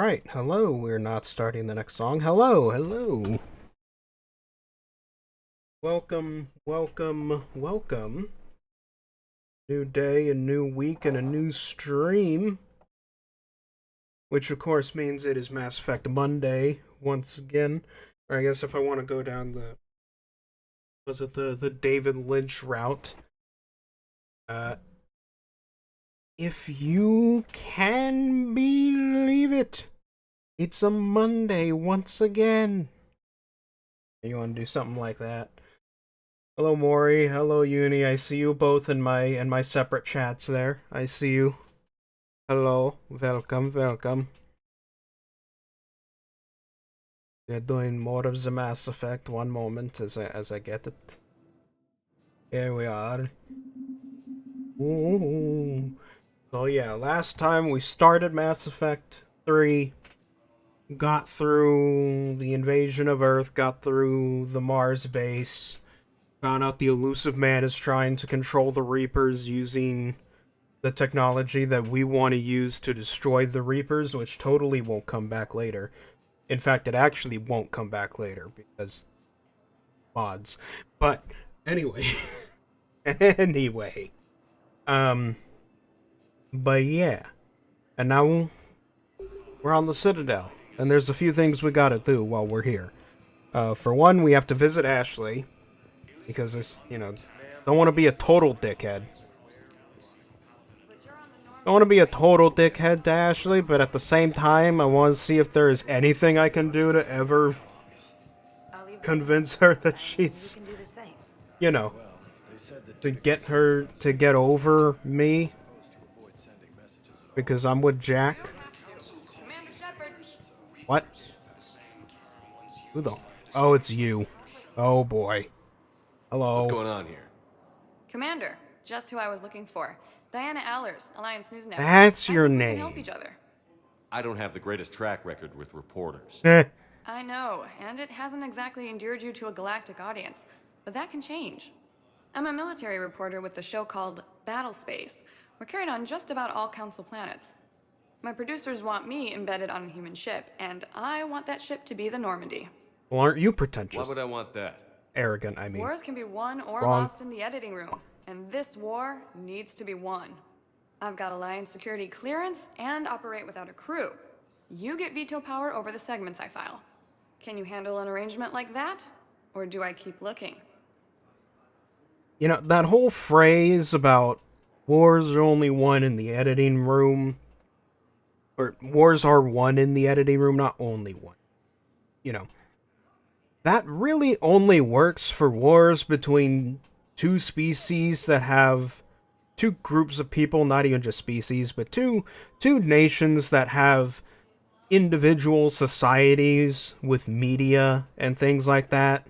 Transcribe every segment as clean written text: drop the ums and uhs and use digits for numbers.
Alright, hello. We're not starting the next song. Hello, hello. Welcome, welcome, welcome. New day, a new week, and a new stream. Which, of course, means it is Mass Effect Monday once again. Or I guess if I want to go down the... Was it the David Lynch route? If you can believe it, it's a Monday once again. You want to do something like that? Hello, Maury. Hello, Uni. I see you both in my separate chats there. I see you. Hello. Welcome, welcome. We're doing more of the Mass Effect. One moment as I get it. Here we are. Ooh. So yeah, last time we started Mass Effect 3, got through the invasion of Earth, got through the Mars base, found out the elusive man is trying to control the Reapers using the technology that we want to use to destroy the Reapers, which totally won't come back later. In fact, it actually won't come back later, because mods. But, anyway. Anyway. But yeah. And now we're on the Citadel. And there's a few things we gotta do while we're here. For one, we have to visit Ashley. Because this, don't want to be a total dickhead. Don't want to be a total dickhead to Ashley, but at the same time, I want to see if there is anything I can do to ever convince her that she's, you know, to get her to get over me. Because I'm with Jack. What? Who the? Oh, it's you. Oh boy. Hello. What's going on here? Commander, just who I was looking for. Diana Allers, Alliance News Network. That's your I think name. We can help each other. I don't have the greatest track record with reporters. I know, and it hasn't exactly endeared you to a galactic audience, but that can change. I'm a military reporter with the show called Battle Space. We're carried on just about all Council planets. My producers want me embedded on a human ship, and I want that ship to be the Normandy. Well, aren't you pretentious? Why would I want that? Arrogant, I mean. Wars can be won or Wrong. lost in the editing room, and this war needs to be won. I've got Alliance security clearance and operate without a crew. You get veto power over the segments I file. Can you handle an arrangement like that? Or do I keep looking? You know, that whole phrase about wars are only won in the editing room, or wars are won in the editing room, not only one. You know, that really only works for wars between two species that have two groups of people, not even just species, but two nations that have individual societies with media and things like that.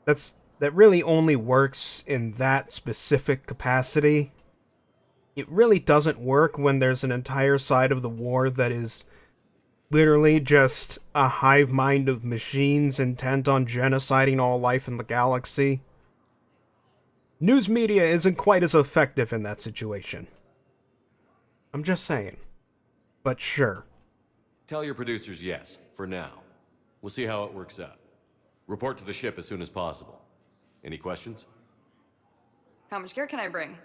That really only works in that specific capacity. It really doesn't work when there's an entire side of the war that is literally just a hive mind of machines intent on genociding all life in the galaxy. News media isn't quite as effective in that situation. I'm just saying. But sure. Tell your producers yes, for now. We'll see how it works out. Report to the ship as soon as possible. Any questions? How much gear can I bring?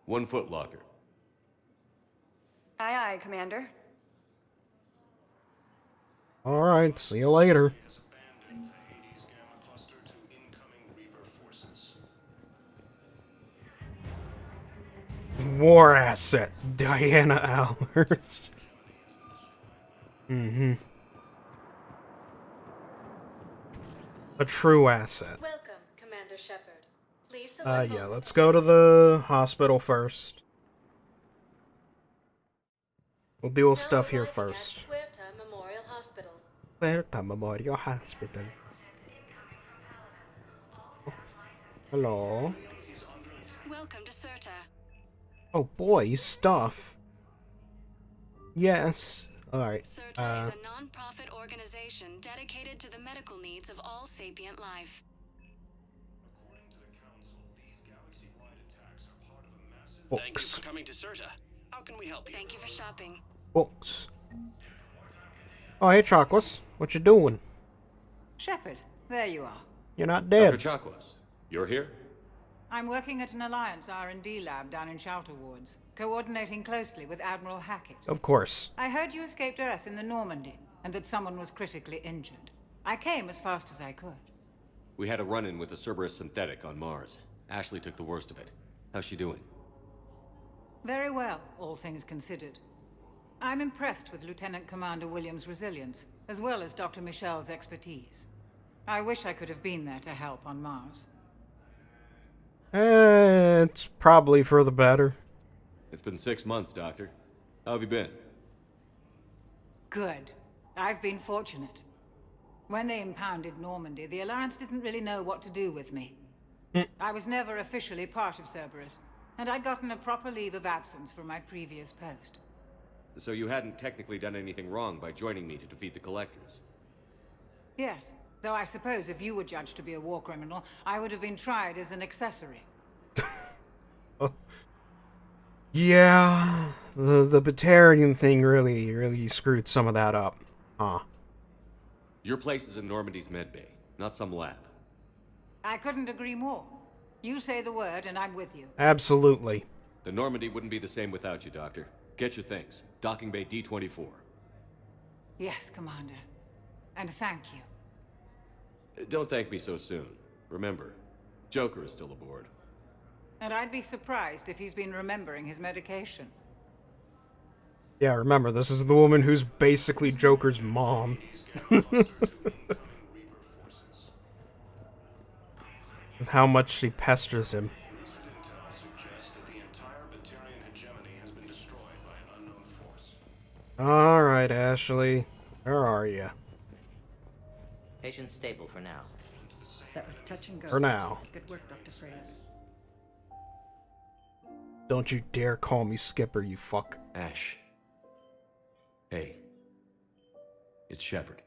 1 foot locker. Aye, aye, Commander. Alright, see you later. War asset, Diana Allers. A true asset. Welcome, Commander Shepard. Please select Yeah, let's go to the hospital first. We'll deal with stuff here first. Huerta Memorial Hospital. Huerta Memorial Hospital. Hello. Welcome to CERTA. Oh boy, stuff. Yes. Alright. CERTA is a non-profit organization dedicated to the medical needs of all sapient life. Books. Thank you for coming to CERTA. How can we help you? Thank you for shopping. Books. Oh, hey, Chocolates. What you doing? Shepard, there you are. You're not Dr. dead. Chakwas, you're here? I'm working at an Alliance R&D lab down in Shelter Wards, coordinating closely with Admiral Hackett. Of course. I heard you escaped Earth in the Normandy, and that someone was critically injured. I came as fast as I could. We had a run-in with a Cerberus synthetic on Mars. Ashley took the worst of it. How's she doing? Very well, all things considered. I'm impressed with Lieutenant Commander Williams' resilience, as well as Dr. Michel's expertise. I wish I could have been there to help on Mars. It's probably for the better. It's been 6 months, Doctor. How have you been? Good. I've been fortunate. When they impounded Normandy, the Alliance didn't really know what to do with me. I was never officially part of Cerberus, and I'd gotten a proper leave of absence from my previous post. So you hadn't technically done anything wrong by joining me to defeat the Collectors? Yes, though I suppose if you were judged to be a war criminal, I would have been tried as an accessory. Yeah, the Batarian thing really screwed some of that up. Huh. Your place is in Normandy's medbay, not some lab. I couldn't agree more. You say the word and I'm with you. Absolutely. The Normandy wouldn't be the same without you, Doctor. Get your things. Docking Bay D-24. Yes, Commander. And thank you. Don't thank me so soon. Remember, Joker is still aboard. And I'd be surprised if he's been remembering his medication. Yeah, remember, this is the woman who's basically Joker's mom. With how much she pesters him. Alright, Ashley. Where are you? Patient stable for now. That was touch and go. For now. Good work, Dr. Freya. Don't you dare call me Skipper, you fuck. Ash. Hey. It's Shepard.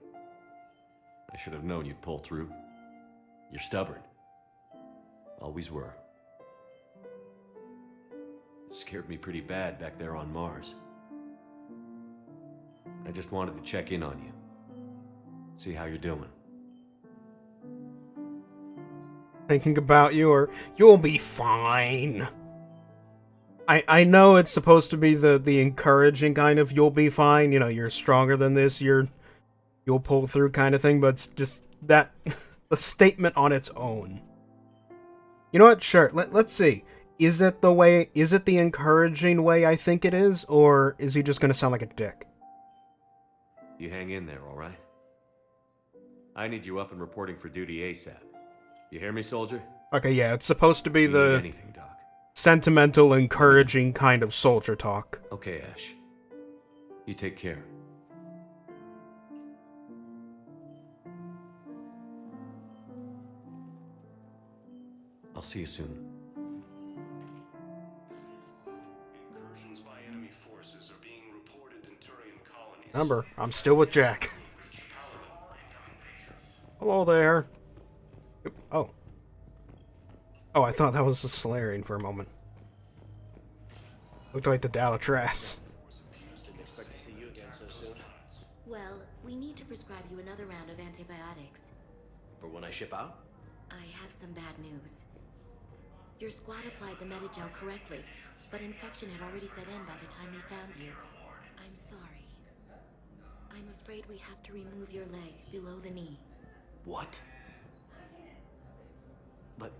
I should have known you'd pull through. You're stubborn. Always were. It scared me pretty bad back there on Mars. I just wanted to check in on you. See how you're doing. Thinking about you, or you'll be fine. I know it's supposed to be the encouraging kind of you'll be fine, you know, you're stronger than this, you'll pull through kind of thing, but it's just that the statement on its own. You know what? Sure. Let's see. Is it the encouraging way I think it is, or is he just gonna sound like a dick? You hang in there, all right? I need you up and reporting for duty ASAP. You hear me, soldier? Okay, yeah, it's supposed to be You need the anything, Doc. sentimental, encouraging kind of soldier talk. Okay, Ash. You take care. I'll see you soon. Incursions by enemy forces are being reported in Turian colonies. Remember, I'm still with Jack. Hello there. Oh. Oh, I thought that was the Solarian for a moment. Looked like the Dalatras. Well, we need to prescribe you another round of antibiotics. For when I ship out? I have some bad news. Your squad applied the Medigel correctly, but infection had already set in by the time they found you. I'm sorry. I'm afraid we have to remove your leg below the knee. What? But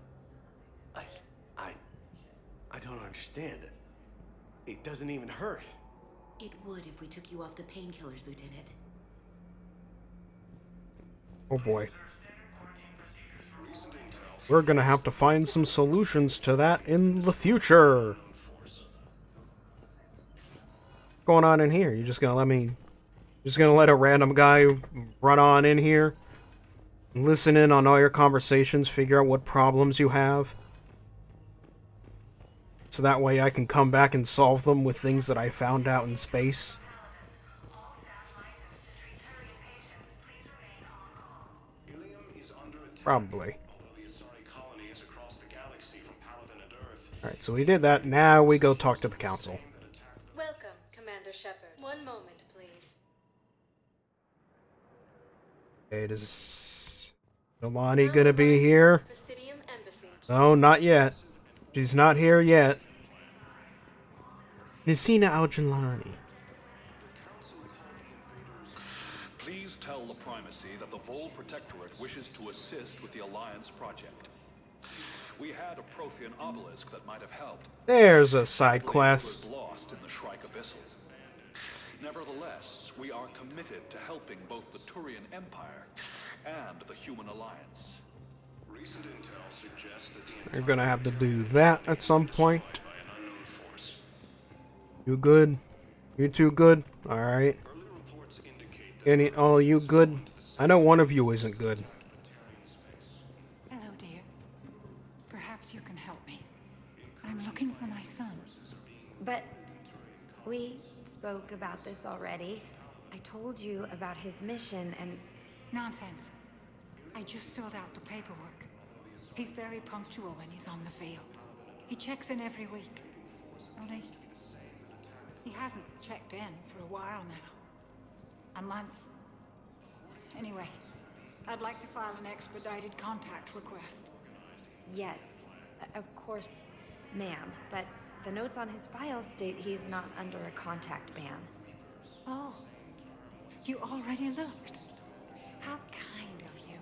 I don't understand. It doesn't even hurt. It would if we took you off the painkillers, Lieutenant. Oh boy. We're gonna have to find some solutions to that in the future. What's going on in here? You're just gonna let a random guy run on in here? Listen in on all your conversations, figure out what problems you have? So that way I can come back and solve them with things that I found out in space? Probably. Alright, so we did that. Now we go talk to the council. Welcome, Commander Shepard. One moment, please. Okay, is Jelani gonna be here? No, not yet. She's not here yet. Nisina Al-Jelani. Please tell the Primacy that the Vol Protectorate wishes to assist with the Alliance project. We had a Prothean obelisk that might have helped. There's a side Sadly, quest. it was lost in the Shrike Abyssal. Nevertheless, we are committed to helping both the Turian Empire and the Human Alliance. Recent intel suggests that the You're gonna have to do that at some point. You good? You two good? Alright. Oh, you good? I know one of you isn't good. Hello, dear. Perhaps you can help me. I'm looking for my son. But we spoke about this already. I told you about his mission and... Nonsense. I just filled out the paperwork. He's very punctual when he's on the field. He checks in every week. Only, he hasn't checked in for a while now. A month. Anyway, I'd like to file an expedited contact request. Yes, of course, ma'am. But the notes on his file state he's not under a contact ban. Oh, you already looked. How kind of you.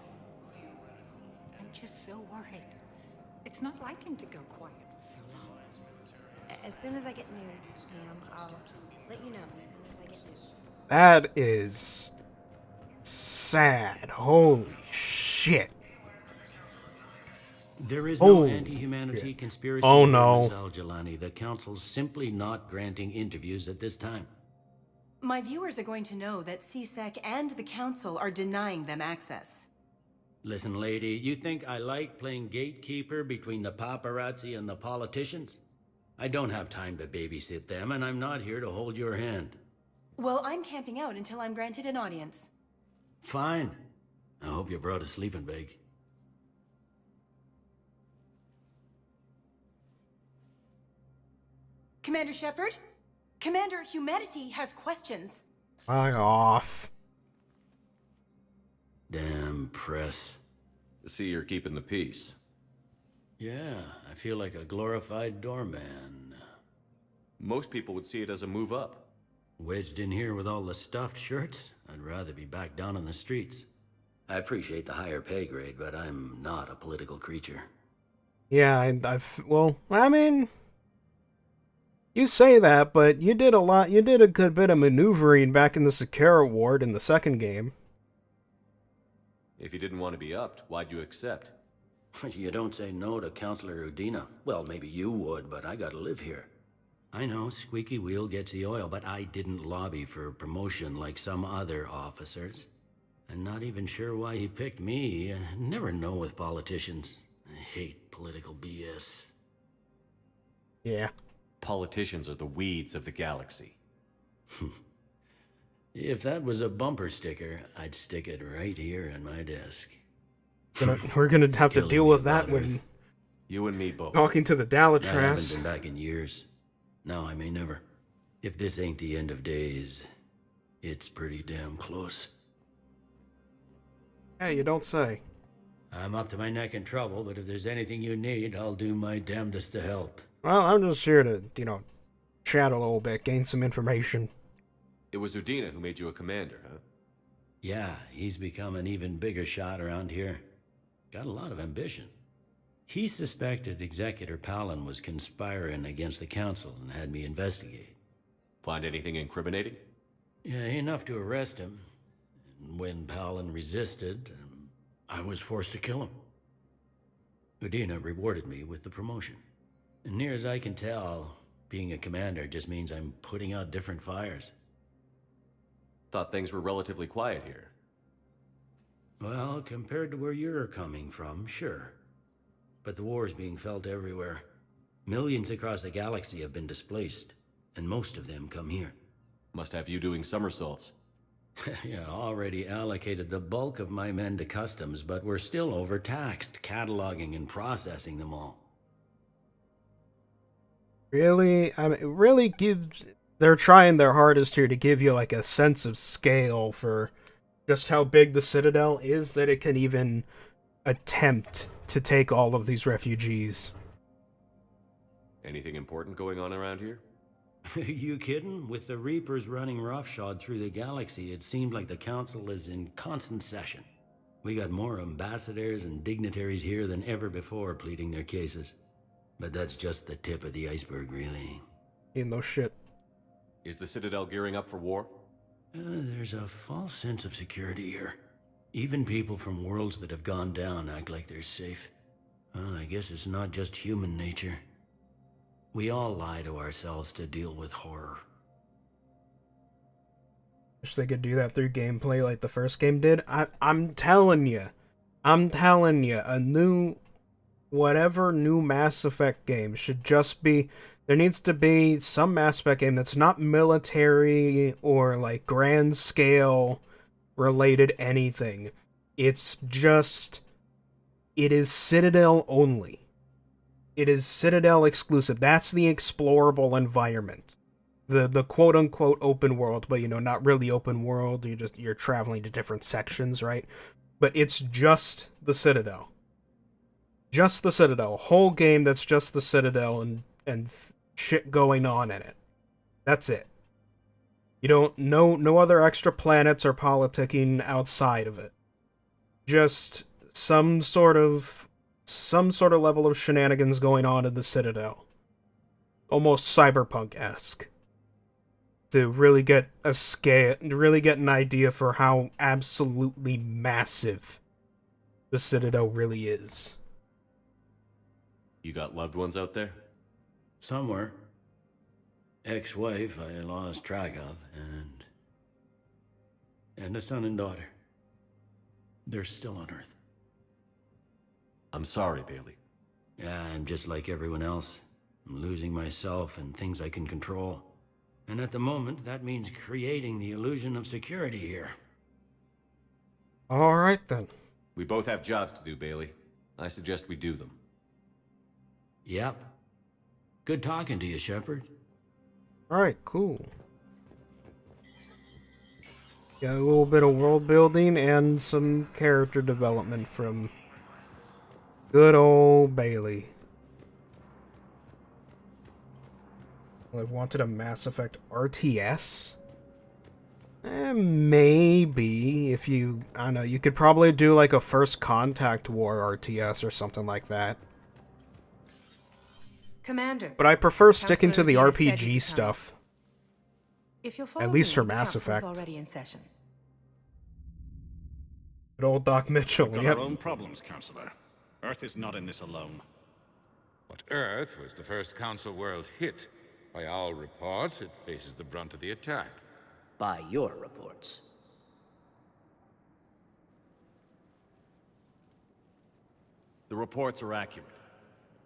I'm just so worried. It's not like him to go quiet for so long. As soon as I get news, ma'am, I'll let you know as soon as I get news. That is sad. Holy shit. There is no anti-humanity conspiracy Oh in no. Al-Jelani. The Council's simply not granting interviews at this time. My viewers are going to know that CSEC and the Council are denying them access. Listen, lady, you think I like playing gatekeeper between the paparazzi and the politicians? I don't have time to babysit them, and I'm not here to hold your hand. Well, I'm camping out until I'm granted an audience. Fine. I hope you brought a sleeping bag. Commander Shepard? Commander Humanity has questions. Fuck off. Damn press. See, you're keeping the peace. Yeah, I feel like a glorified doorman. Most people would see it as a move up. Wedged in here with all the stuffed shirts? I'd rather be back down on the streets. I appreciate the higher pay grade, but I'm not a political creature. Yeah, well, I mean, you say that, but you did a good bit of maneuvering back in the Sakara Ward in the second game. If you didn't want to be upped, why'd you accept? You don't say no to Counselor Udina. Well, maybe you would, but I gotta live here. I know, squeaky wheel gets the oil, but I didn't lobby for promotion like some other officers. I'm not even sure why he picked me. I never know with politicians. I hate political BS. Yeah. Politicians are the weeds of the galaxy. If that was a bumper sticker, I'd stick it right here on my desk. We're gonna have to deal with that when... You and me both. Talking to the Dalatras. I haven't been back in years. Now I may never. If this ain't the end of days, it's pretty damn close. Hey, you don't say. I'm up to my neck in trouble, but if there's anything you need, I'll do my damnedest to help. Well, I'm just here to, chat a little bit, gain some information. It was Udina who made you a commander, huh? Yeah, he's become an even bigger shot around here. Got a lot of ambition. He suspected Executor Palin was conspiring against the Council and had me investigate. Find anything incriminating? Yeah, enough to arrest him. And when Palin resisted, I was forced to kill him. Udina rewarded me with the promotion. And near as I can tell, being a commander just means I'm putting out different fires. Thought things were relatively quiet here. Well, compared to where you're coming from, sure. But the war's being felt everywhere. Millions across the galaxy have been displaced, and most of them come here. Must have you doing somersaults. Yeah, already allocated the bulk of my men to customs, but we're still overtaxed, cataloging and processing them all. Really? I mean, it really gives... They're trying their hardest here to give you, like, a sense of scale for just how big the Citadel is that it can even attempt to take all of these refugees. Anything important going on around here? You kidding? With the Reapers running roughshod through the galaxy, it seemed like the Council is in constant session. We got more ambassadors and dignitaries here than ever before pleading their cases. But that's just the tip of the iceberg, really. Ain't no shit. Is the Citadel gearing up for war? There's a false sense of security here. Even people from worlds that have gone down act like they're safe. Well, I guess it's not just human nature. We all lie to ourselves to deal with horror. Wish they could do that through gameplay like the first game did. I'm telling you, a new, whatever new Mass Effect game should just be, there needs to be some Mass Effect game that's not military or like grand scale related anything. It's just, it is Citadel only. It is Citadel exclusive. That's the explorable environment. The quote-unquote open world, but not really open world. You're traveling to different sections, right? But it's just the Citadel. Just the Citadel. A whole game that's just the Citadel and shit going on in it. That's it. You don't no other extra planets or politicking outside of it. Just some sort of level of shenanigans going on in the Citadel. Almost cyberpunk-esque. To really get a scale, to really get an idea for how absolutely massive the Citadel really is. You got loved ones out there? Somewhere. Ex-wife I lost track of, and a son and daughter. They're still on Earth. I'm sorry, Bailey. Yeah, I'm just like everyone else. I'm losing myself and things I can control. And at the moment, that means creating the illusion of security here. Alright then. We both have jobs to do, Bailey. I suggest we do them. Yep. Good talking to you, Shepard. Alright, cool. Got a little bit of world building and some character development from good old Bailey. I've wanted a Mass Effect RTS? Maybe, if you, I don't know, you could probably do like a First Contact War RTS or something like that. Commander. But I prefer sticking to the Counselor Udina said RPG you'd come. stuff. If you'll follow At least me, for the Mass council's Effect. already in session. Good old Doc Mitchell, We've got yep. our own problems, Counselor. Earth is not in this alone. But Earth was the first Council world hit. By all reports, it faces the brunt of the attack. By your reports. The reports are accurate.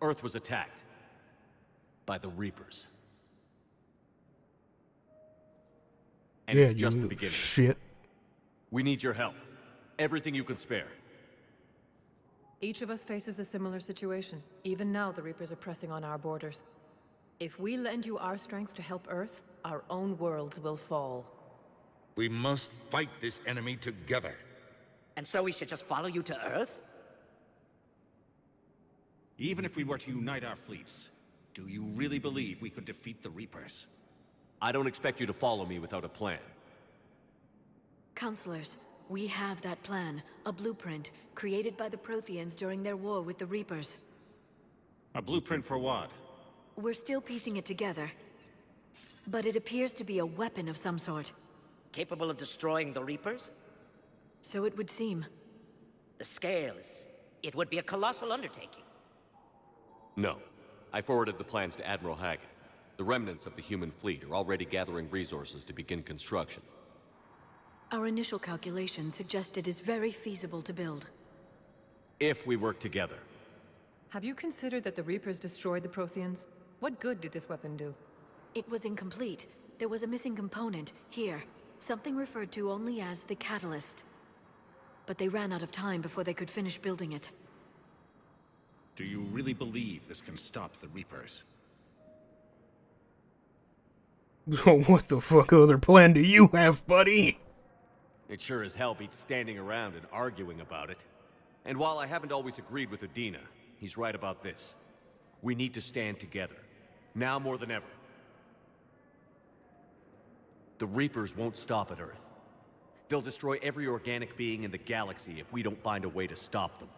Earth was attacked. By the Reapers. And it's just the beginning. Shit. We need your help. Everything you can spare. Each of us faces a similar situation. Even now, the Reapers are pressing on our borders. If we lend you our strength to help Earth, our own worlds will fall. We must fight this enemy together. And so we should just follow you to Earth? Even if we were to unite our fleets, do you really believe we could defeat the Reapers? I don't expect you to follow me without a plan. Counselors, we have that plan. A blueprint, created by the Protheans during their war with the Reapers. A blueprint for what? We're still piecing it together. But it appears to be a weapon of some sort. Capable of destroying the Reapers? So it would seem. The scale is... it would be a colossal undertaking. No. I forwarded the plans to Admiral Hagen. The remnants of the human fleet are already gathering resources to begin construction. Our initial calculations suggest it is very feasible to build. If we work together. Have you considered that the Reapers destroyed the Protheans? What good did this weapon do? It was incomplete. There was a missing component, here. Something referred to only as the catalyst. But they ran out of time before they could finish building it. Do you really believe this can stop the Reapers? What the fuck other plan do you have, buddy? It sure as hell beats standing around and arguing about it. And while I haven't always agreed with Udina, he's right about this. We need to stand together. Now more than ever. The Reapers won't stop at Earth. They'll destroy every organic being in the galaxy if we don't find a way to stop them.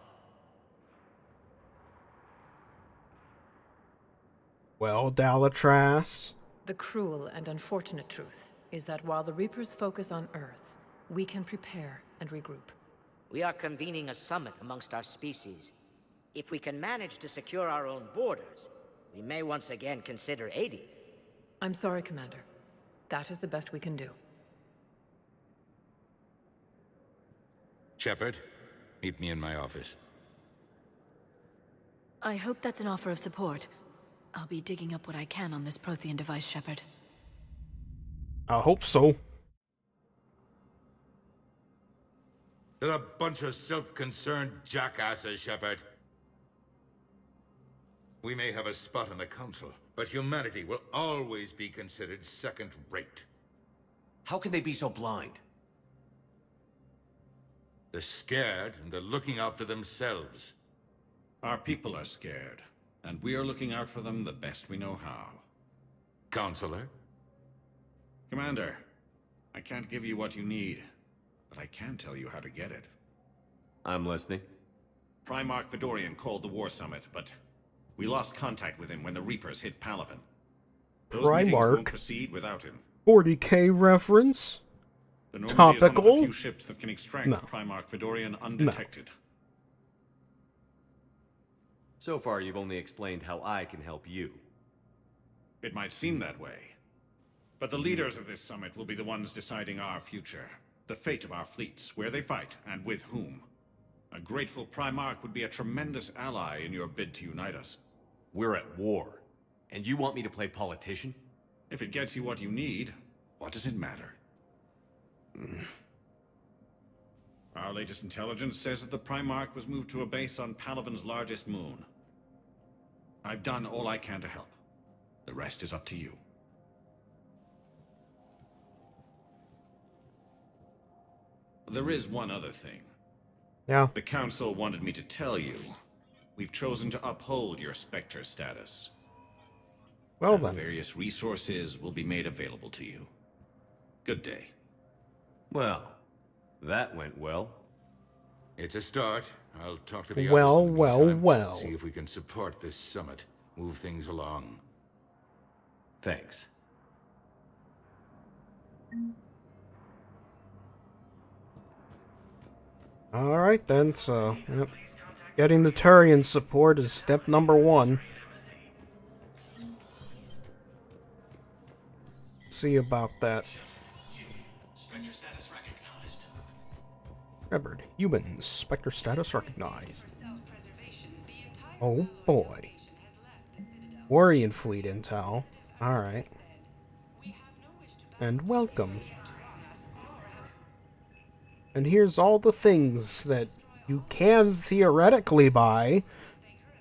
Well, Dalatras. The cruel and unfortunate truth is that while the Reapers focus on Earth, we can prepare and regroup. We are convening a summit amongst our species. If we can manage to secure our own borders, we may once again consider aiding. I'm sorry, Commander. That is the best we can do. Shepard, meet me in my office. I hope that's an offer of support. I'll be digging up what I can on this Prothean device, Shepard. I hope so. They're a bunch of self-concerned jackasses, Shepard. We may have a spot on the Council, but humanity will always be considered second-rate. How can they be so blind? They're scared, and they're looking out for themselves. Our people are scared, and we are looking out for them the best we know how. Counselor? Commander, I can't give you what you need, but I can tell you how to get it. I'm listening. Primarch Fedorian called the War Summit, but we lost contact with him when the Reapers hit Palaven. Those meetings won't proceed without him. 40K reference? The Normandy Topical? is one of the few ships that can extract No. Primarch Fedorian undetected. So far, you've only explained how I can help you. It might seem that way. But the leaders of this summit will be the ones deciding our future. The fate of our fleets, where they fight, and with whom. A grateful Primarch would be a tremendous ally in your bid to unite us. We're at war. And you want me to play politician? If it gets you what you need, what does it matter? Our latest intelligence says that the Primarch was moved to a base on Palaven's largest moon. I've done all I can to help. The rest is up to you. There is one other thing. Yeah. The Council wanted me to tell you. We've chosen to uphold your Spectre status. Well and then. Various resources will be made available to you. Good day. Well, that went well. It's a start. I'll talk to the Well, others in the well, meantime, well. See if we can support this summit. Move things along. Thanks. Alright then, so, yep. Getting the Turian support is step number 1. See about that. Shepard, humans, Spectre status recognized. Oh boy. Warrior fleet intel. Alright. And welcome. And here's all the things that you can theoretically buy,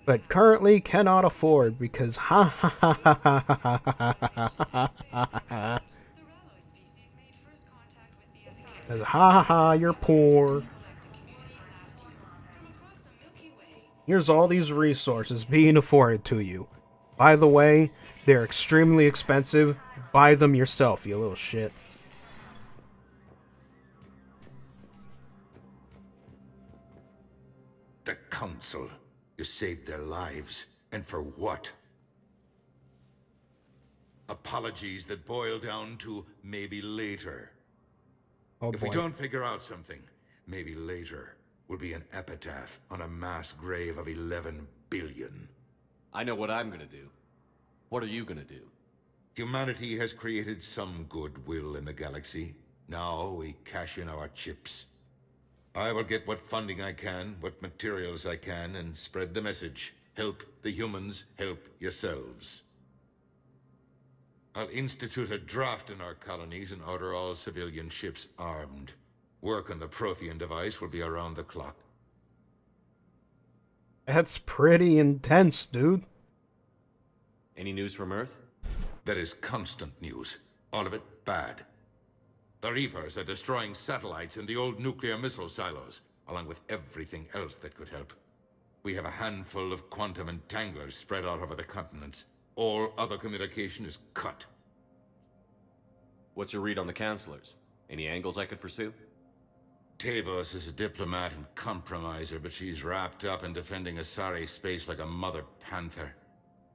but currently cannot afford because ha ha ha ha ha ha ha ha ha. Because ha ha ha, you're poor. Here's all these resources being afforded to you. By the way, they're extremely expensive. Buy them yourself, you little shit. The Council. You saved their lives. And for what? Apologies that boil down to maybe later. Oh If boy. we don't figure out something, maybe later will be an epitaph on a mass grave of 11 billion. I know what I'm gonna do. What are you gonna do? Humanity has created some goodwill in the galaxy. Now we cash in our chips. I will get what funding I can, what materials I can, and spread the message. Help the humans, help yourselves. I'll institute a draft in our colonies and order all civilian ships armed. Work on the Prothean device will be around the clock. That's pretty intense, dude. Any news from Earth? There is constant news. All of it bad. The Reapers are destroying satellites and the old nuclear missile silos, along with everything else that could help. We have a handful of quantum entanglers spread out over the continents. All other communication is cut. What's your read on the counselors? Any angles I could pursue? Tavos is a diplomat and compromiser, but she's wrapped up in defending Asari space like a mother panther.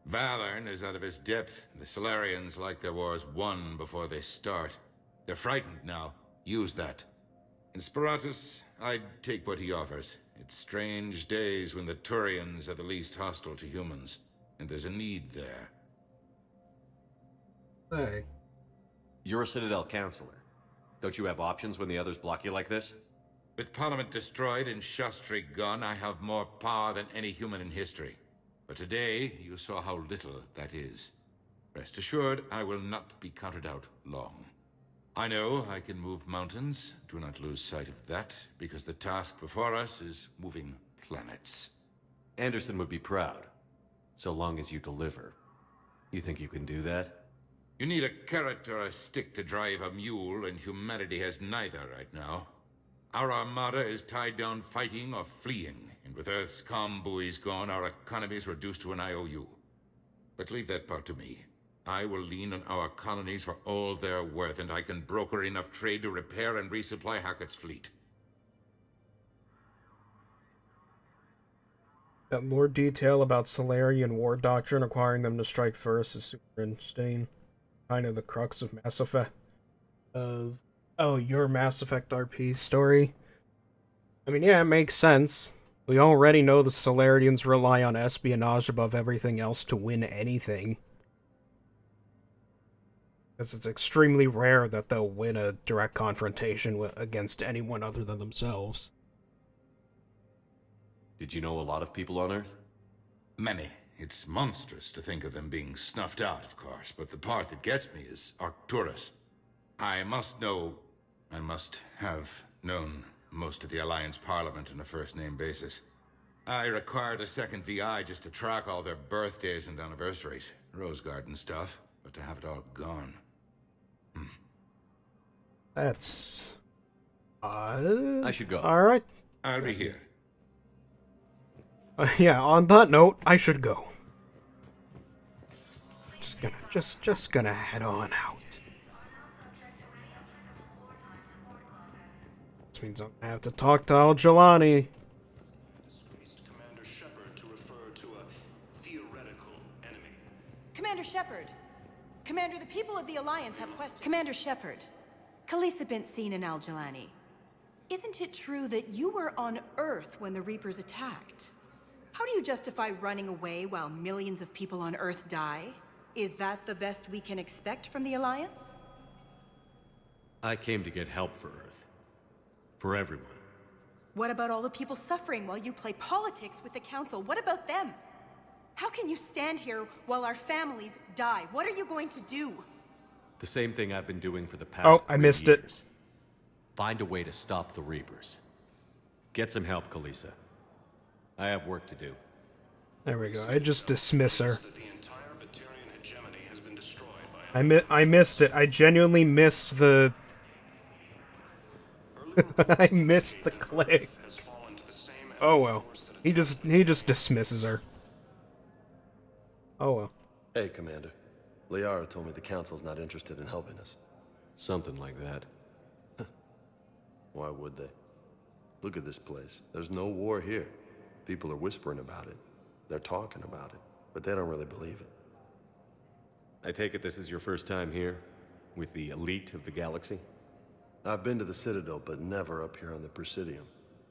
Valorn is out of his depth. The Solarians like their wars won before they start. They're frightened now. Use that. In Sparatus, I'd take what he offers. It's strange days when the Turians are the least hostile to humans, and there's a need there. Hey. You're a Citadel counselor. Don't you have options when the others block you like this? With Parliament destroyed and Shastri gone, I have more power than any human in history. But today, you saw how little that is. Rest assured, I will not be counted out long. I know I can move mountains. Do not lose sight of that, because the task before us is moving planets. Anderson would be proud, so long as you deliver. You think you can do that? You need a carrot or a stick to drive a mule, and humanity has neither right now. Our armada is tied down fighting or fleeing, and with Earth's comm buoys gone, our economy is reduced to an IOU. But leave that part to me. I will lean on our colonies for all they're worth, and I can broker enough trade to repair and resupply Hackett's fleet. That more detail about Solarian war doctrine requiring them to strike first is super interesting. Kind of the crux of Mass Effect. Oh, your Mass Effect RP story? I mean, yeah, it makes sense. We already know the Solarians rely on espionage above everything else to win anything. Because it's extremely rare that they'll win a direct confrontation against anyone other than themselves. Did you know a lot of people on Earth? Many. It's monstrous to think of them being snuffed out, of course, but the part that gets me is Arcturus. I must have known most of the Alliance Parliament on a first-name basis. I required a second VI just to track all their birthdays and anniversaries. Rose Garden stuff, but to have it all gone. That's... I should go. Alright. I'll be here. Yeah, on that note, I should go. Just gonna head on out. This means I'm gonna have to talk to Al-Jelani. Commander Shepard to refer to a theoretical enemy. Commander Shepard. Commander, the people of the Alliance have questions. Commander Shepard. Khalisah bint Sin and Al-Jelani. Isn't it true that you were on Earth when the Reapers attacked? How do you justify running away while millions of people on Earth die? Is that the best we can expect from the Alliance? I came to get help for Earth. For everyone. What about all the people suffering while you play politics with the Council? What about them? How can you stand here while our families die? What are you going to do? The same thing I've been doing for the past 3 I missed it. years. Find a way to stop the Reapers. Get some help, Khalisah. I have work to do. There we go. I just dismiss her. I missed it. I genuinely missed the... I missed the click. Oh well. He just dismisses her. Oh well. Hey, Commander. Liara told me the Council's not interested in helping us. Something like that. Why would they? Look at this place. There's no war here. People are whispering about it. They're talking about it, but they don't really believe it. I take it this is your first time here? With the elite of the galaxy? I've been to the Citadel, but never up here on the Presidium.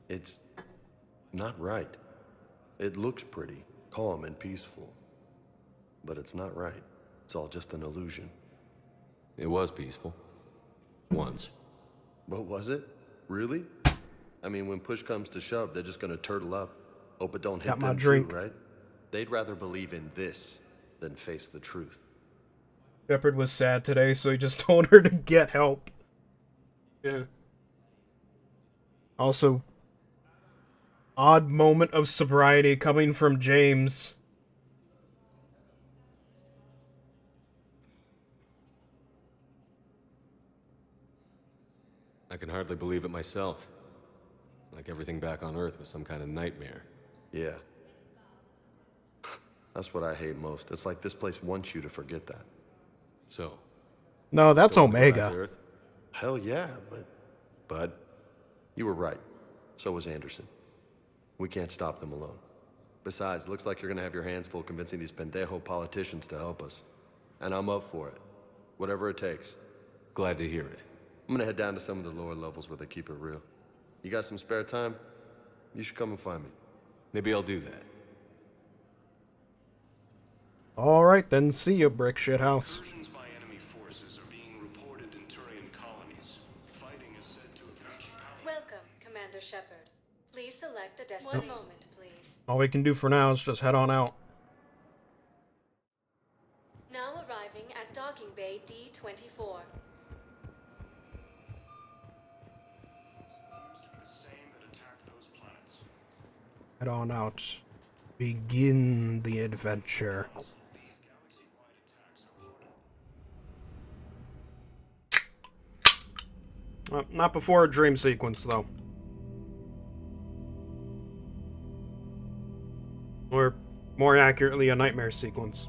It's not right. It looks pretty, calm and peaceful. But it's not right. It's all just an illusion. It was peaceful. Once. But was it? Really? I mean, when push comes to shove, they're just gonna turtle up. Hope it don't hit Got my them drink. too, right? They'd rather believe in this than face the truth. Shepard was sad today, so he just told her to get help. Yeah. Also, odd moment of sobriety coming from James. I can hardly believe it myself. Like everything back on Earth was some kind of nightmare. Yeah. That's what I hate most. It's like this place wants you to forget that. So? No, that's Don't wanna go back to Omega. Earth? Hell yeah, but you were right. So was Anderson. We can't stop them alone. Besides, it looks like you're gonna have your hands full convincing these pendejo politicians to help us. And I'm up for it. Whatever it takes. Glad to hear it. I'm gonna head down to some of the lower levels where they keep it real. You got some spare time? You should come and find me. Maybe I'll do that. Alright, then see you, brick shit house. Incursions by enemy forces are being reported in Turian colonies. Fighting is said to have reached power. Welcome, Commander Shepard. Please select a destination. One moment, please. All we can do for now is just head on out. Now arriving at Docking Bay D-24. The same that attacked those planets. Head on out. Begin the adventure. These galaxy-wide attacks are part of... Not before a dream sequence, though. Or, more accurately, a nightmare sequence.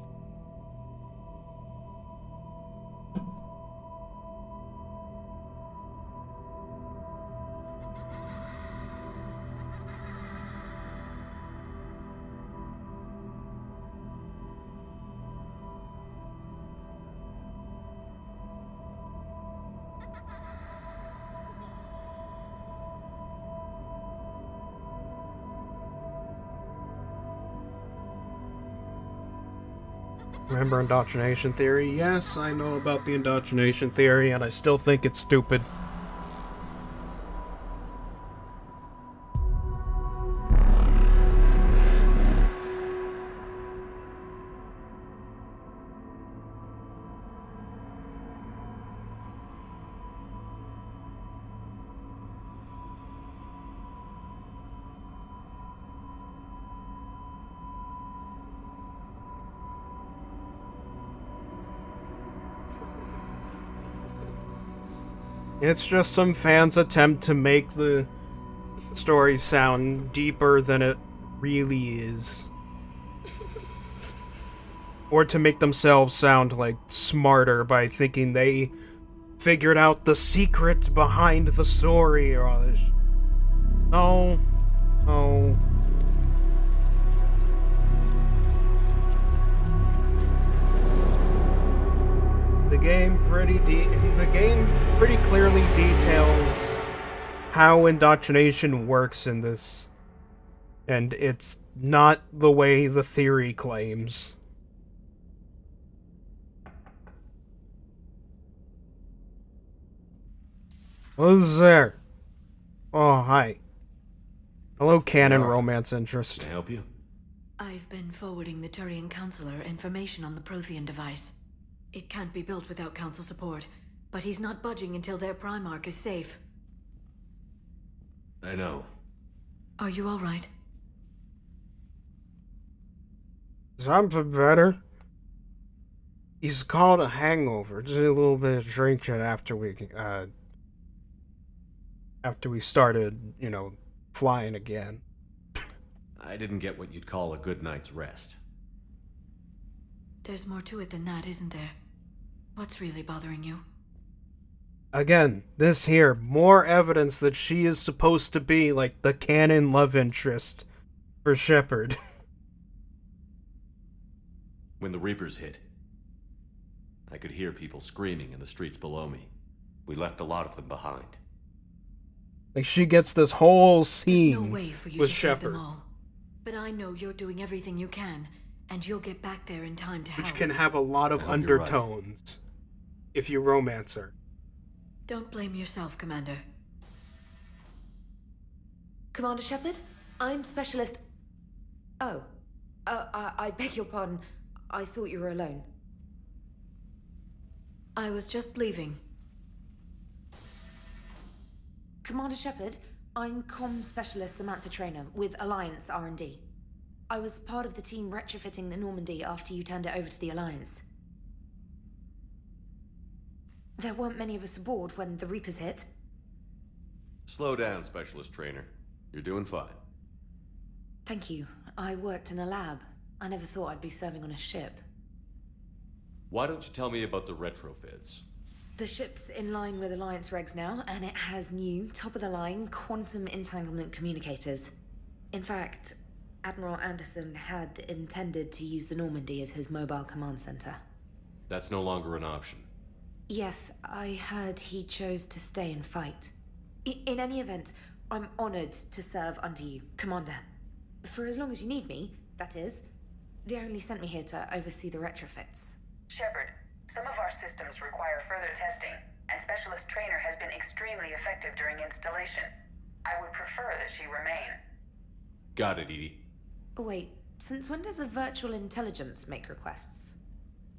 Remember indoctrination theory? Yes, I know about the indoctrination theory, and I still think it's stupid. It's just some fans' attempt to make the story sound deeper than it really is. Or to make themselves sound, like, smarter by thinking they figured out the secret behind the story or all this. No. No. The game pretty clearly details how indoctrination works in this, and it's not the way the theory claims. Who's there? Oh, hi. Hello, canon romance interest. Can I help you? I've been forwarding the Turian Counselor information on the Prothean device. It can't be built without Council support, but he's not budging until their Primarch is safe. I know. Are you alright? Something better. He's called a hangover. Just a little bit of drinking after we started, you know, flying again. I didn't get what you'd call a good night's rest. There's more to it than that, isn't there? What's really bothering you? Again, this here, more evidence that she is supposed to be, like, the canon love interest for Shepard. When the Reapers hit, I could hear people screaming in the streets below me. We left a lot of them behind. Like, she gets this whole scene There's no way for you with to save Shepard. them all. But I know you're doing everything you can, and you'll get back there in time to help. Which can have a lot of undertones if you romance her. Don't blame yourself, Commander. Commander Shepard, I'm Specialist... Oh. I beg your pardon. I thought you were alone. I was just leaving. Commander Shepard, I'm Comm Specialist Samantha Traynor with Alliance R&D. I was part of the team retrofitting the Normandy after you turned it over to the Alliance. There weren't many of us aboard when the Reapers hit. Slow down, Specialist Trainer. You're doing fine. Thank you. I worked in a lab. I never thought I'd be serving on a ship. Why don't you tell me about the retrofits? The ship's in line with Alliance regs now, and it has new, top-of-the-line quantum entanglement communicators. In fact, Admiral Anderson had intended to use the Normandy as his mobile command center. That's no longer an option. Yes, I heard he chose to stay and fight. In any event, I'm honored to serve under you, Commander. For as long as you need me, that is. They only sent me here to oversee the retrofits. Shepard, some of our systems require further testing, and Specialist Trainer has been extremely effective during installation. I would prefer that she remain. Got it, Edie. Oh, wait, since when does a virtual intelligence make requests?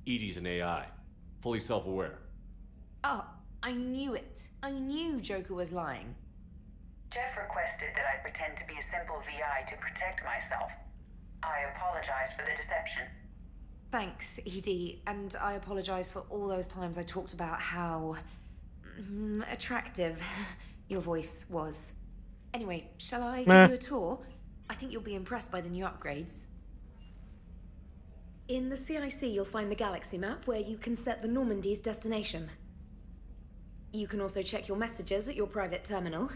Edie's an AI. Fully self-aware. Oh, I knew it. I knew Joker was lying. Jeff requested that I pretend to be a simple VI to protect myself. I apologize for the deception. Thanks, Edie, and I apologize for all those times I talked about how attractive your voice was. Anyway, shall I give you a tour? I think you'll be impressed by the new upgrades. In the CIC, you'll find the galaxy map where you can set the Normandy's destination. You can also check your messages at your private terminal.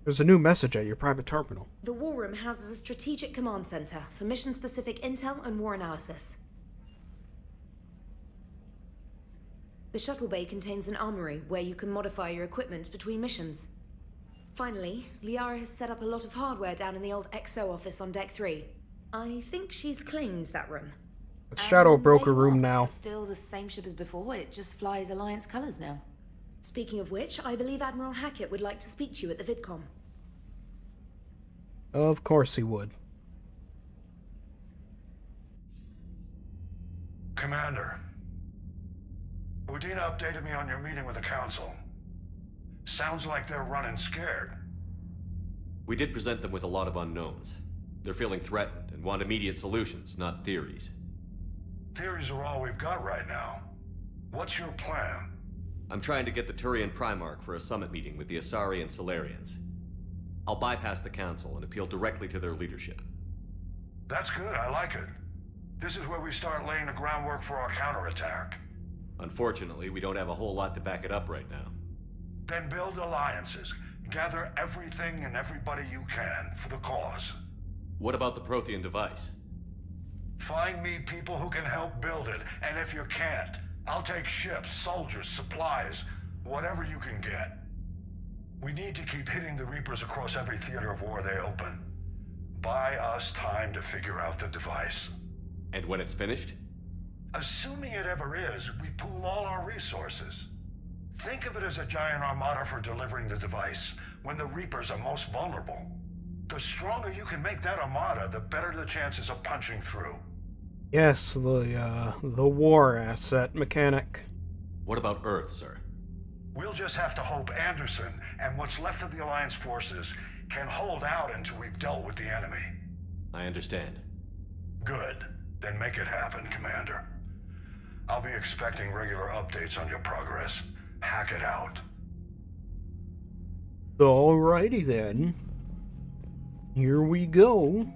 There's a new message at your private terminal. The War Room houses a strategic command center for mission-specific intel and war analysis. The shuttle bay contains an armory where you can modify your equipment between missions. Finally, Liara has set up a lot of hardware down in the old XO office on Deck 3. I think she's claimed that room. It's Shadow Broker Room now. Still the same ship as before, it just flies Alliance colors now. Speaking of which, I believe Admiral Hackett would like to speak to you at the VidCom. Of course he would. Commander, Udina updated me on your meeting with the Council. Sounds like they're running scared. We did present them with a lot of unknowns. They're feeling threatened and want immediate solutions, not theories. Theories are all we've got right now. What's your plan? I'm trying to get the Turian Primarch for a summit meeting with the Asari and Solarians. I'll bypass the Council and appeal directly to their leadership. That's good, I like it. This is where we start laying the groundwork for our counterattack. Unfortunately, we don't have a whole lot to back it up right now. Then build alliances. Gather everything and everybody you can for the cause. What about the Prothean device? Find me people who can help build it, and if you can't, I'll take ships, soldiers, supplies, whatever you can get. We need to keep hitting the Reapers across every theater of war they open. Buy us time to figure out the device. And when it's finished? Assuming it ever is, we pool all our resources. Think of it as a giant armada for delivering the device when the Reapers are most vulnerable. The stronger you can make that armada, the better the chances of punching through. Yes, the war asset mechanic. What about Earth, sir? We'll just have to hope Anderson and what's left of the Alliance forces can hold out until we've dealt with the enemy. I understand. Good. Then make it happen, Commander. I'll be expecting regular updates on your progress. Hack it out. Alrighty then. Here we go.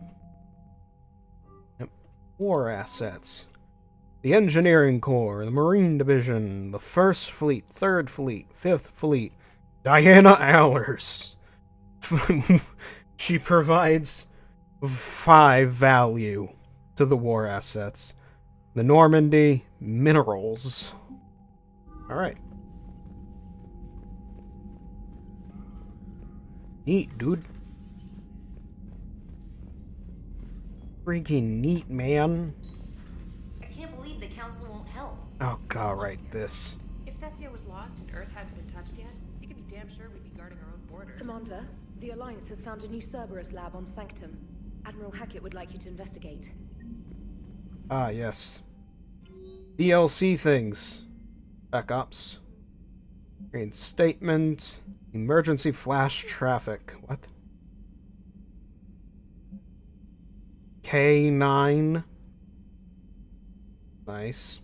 Yep. War assets. The Engineering Corps, the Marine Division, the 1st Fleet, 3rd Fleet, 5th Fleet. Diana Allers. She provides 5 value to the war assets. The Normandy, minerals. Alright. Neat, dude. Freaking neat, man. I can't believe the Council won't help. Oh god, right, this. If Thessia was lost and Earth hadn't been touched yet, you can be damn sure we'd be guarding our own borders. Commander, the Alliance has found a new Cerberus lab on Sanctum. Admiral Hackett would like you to investigate. Ah, yes. DLC things. Backups. Reinstatement. Emergency flash traffic. What? K9. Nice.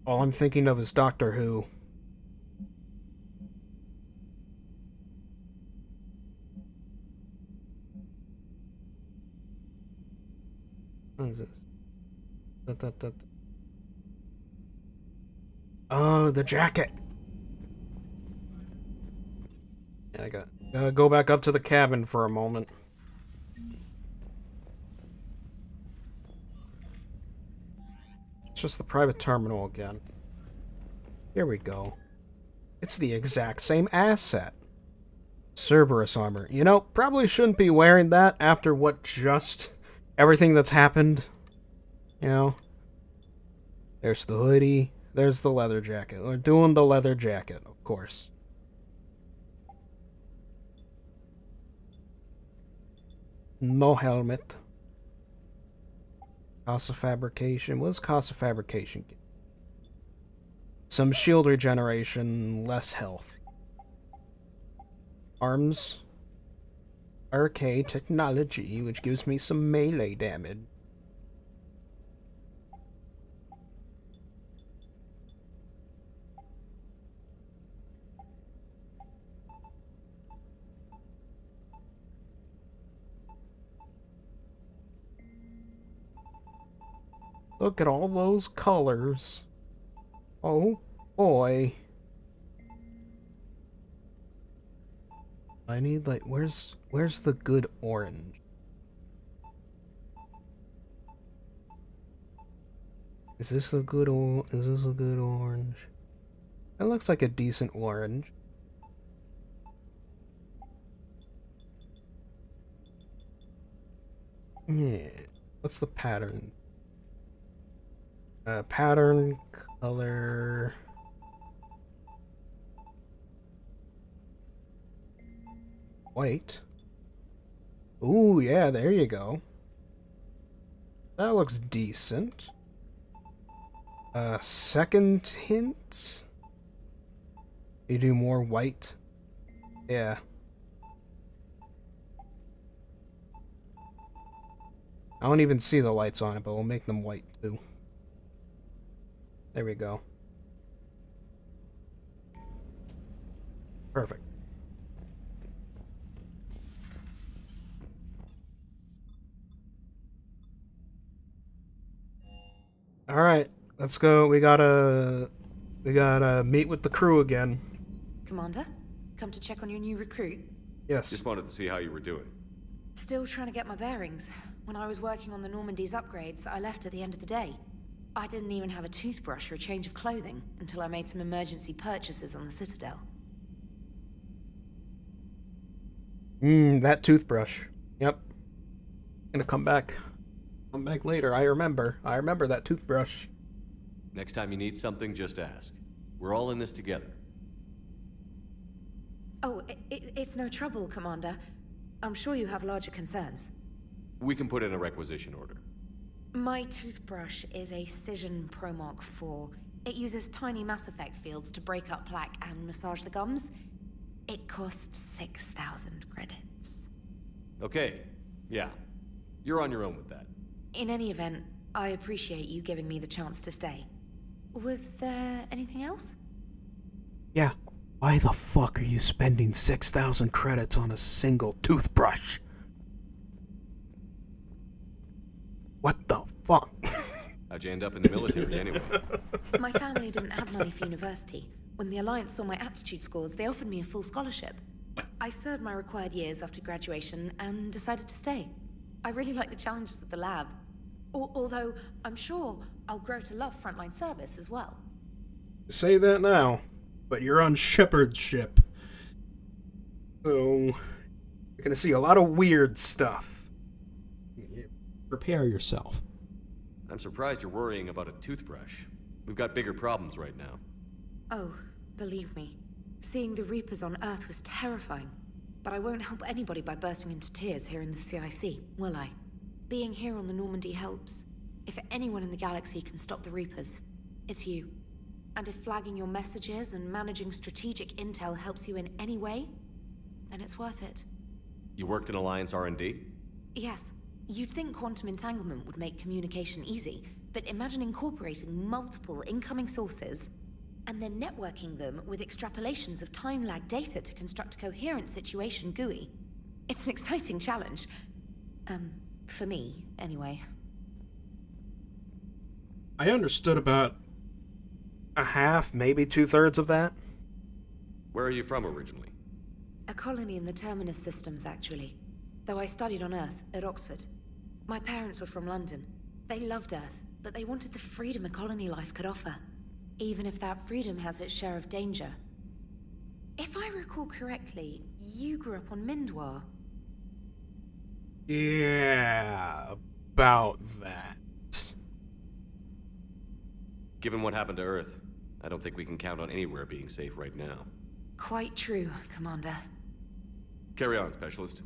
All I'm thinking of is Doctor Who. What is this? Oh, the jacket! Yeah, I gotta go back up to the cabin for a moment. It's just the private terminal again. Here we go. It's the exact same asset. Cerberus armor. You know, probably shouldn't be wearing that after what just... everything that's happened. You know? There's the hoodie. There's the leather jacket. We're doing the leather jacket, of course. No helmet. Cost of fabrication. What does cost of fabrication get? Some shield regeneration, less health. Arms. RK technology, which gives me some melee damage. Look at all those colors. Oh boy. I need like where's the good orange? Is this a good orange? That looks like a decent orange. Yeah. What's the pattern? Pattern, color... White. Ooh, yeah, there you go. That looks decent. Second hint? You do more white? Yeah. I don't even see the lights on it, but we'll make them white too. There we go. Perfect. Alright, let's go. We gotta meet with the crew again. Commander, come to check on your new recruit? Yes. Just wanted to see how you were doing. Still trying to get my bearings. When I was working on the Normandy's upgrades, I left at the end of the day. I didn't even have a toothbrush or a change of clothing until I made some emergency purchases on the Citadel. That toothbrush. Yep. Gonna come back. Come back later. I remember that toothbrush. Next time you need something, just ask. We're all in this together. Oh, it's no trouble, Commander. I'm sure you have larger concerns. We can put in a requisition order. My toothbrush is a Cision Pro Mark 4. It uses tiny Mass Effect fields to break up plaque and massage the gums. It costs 6,000 credits. Okay, yeah. You're on your own with that. In any event, I appreciate you giving me the chance to stay. Was there anything else? Yeah. Why the fuck are you spending 6,000 credits on a single toothbrush? What the fuck? How'd you end up in the military anyway? My family didn't have money for university. When the Alliance saw my aptitude scores, they offered me a full scholarship. I served my required years after graduation and decided to stay. I really like the challenges of the lab. Although, I'm sure I'll grow to love frontline service as well. Say that now, but you're on Shepard's ship. So, you're gonna see a lot of weird stuff. Prepare yourself. I'm surprised you're worrying about a toothbrush. We've got bigger problems right now. Oh, believe me. Seeing the Reapers on Earth was terrifying. But I won't help anybody by bursting into tears here in the CIC, will I? Being here on the Normandy helps. If anyone in the galaxy can stop the Reapers, it's you. And if flagging your messages and managing strategic intel helps you in any way, then it's worth it. You worked in Alliance R&D? Yes. You'd think quantum entanglement would make communication easy, but imagine incorporating multiple incoming sources and then networking them with extrapolations of time-lag data to construct a coherent situation GUI. It's an exciting challenge. For me, anyway. I understood about a half, maybe 2/3 of that. Where are you from originally? A colony in the Terminus systems, actually. Though I studied on Earth, at Oxford. My parents were from London. They loved Earth, but they wanted the freedom a colony life could offer. Even if that freedom has its share of danger. If I recall correctly, you grew up on Mindwar. Yeah, about that. Given what happened to Earth, I don't think we can count on anywhere being safe right now. Quite true, Commander. Carry on, Specialist.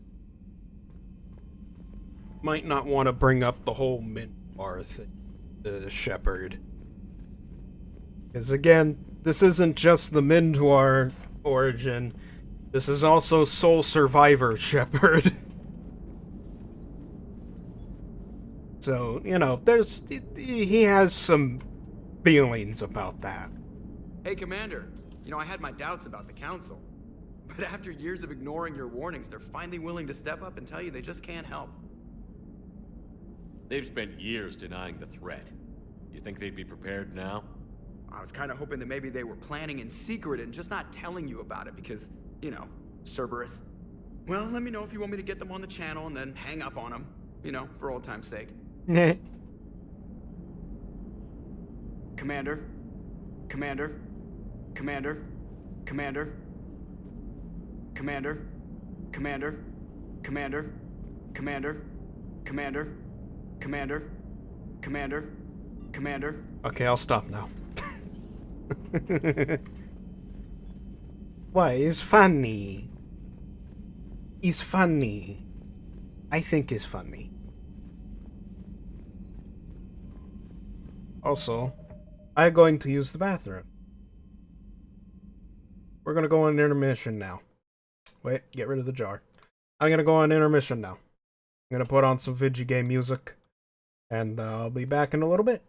Might not want to bring up the whole Mindwar thing, Shepard. Because again, this isn't just the Mindwar origin. This is also Soul Survivor Shepard. So, you know, he has some feelings about that. Hey, Commander. You know, I had my doubts about the Council. But after years of ignoring your warnings, they're finally willing to step up and tell you they just can't help. They've spent years denying the threat. You think they'd be prepared now? I was kind of hoping that maybe they were planning in secret and just not telling you about it because, you know, Cerberus. Well, let me know if you want me to get them on the channel and then hang up on them, you know, for old time's sake. Commander? Commander? Commander? Commander? Commander? Commander? Commander? Commander? Commander? Commander? Commander? Commander? Okay, I'll stop now. Why? He's funny. He's funny. I think he's funny. Also, I'm going to use the bathroom. We're gonna go on intermission now. Wait, get rid of the jar. I'm gonna go on intermission now. I'm gonna put on some video game music, and I'll be back in a little bit.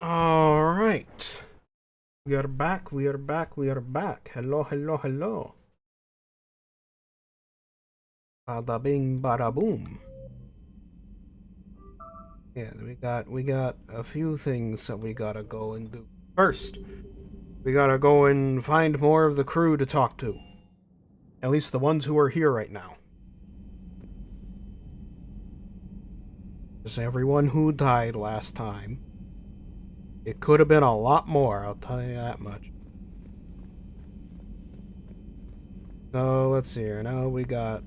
Alright. We are back. Hello, hello, hello. Bada bing, bada boom. Yeah, we got a few things that we gotta go and do. First, we gotta go and find more of the crew to talk to. At least the ones who are here right now. Because everyone who died last time. It could have been a lot more, I'll tell you that much. So, let's see here. Now we got...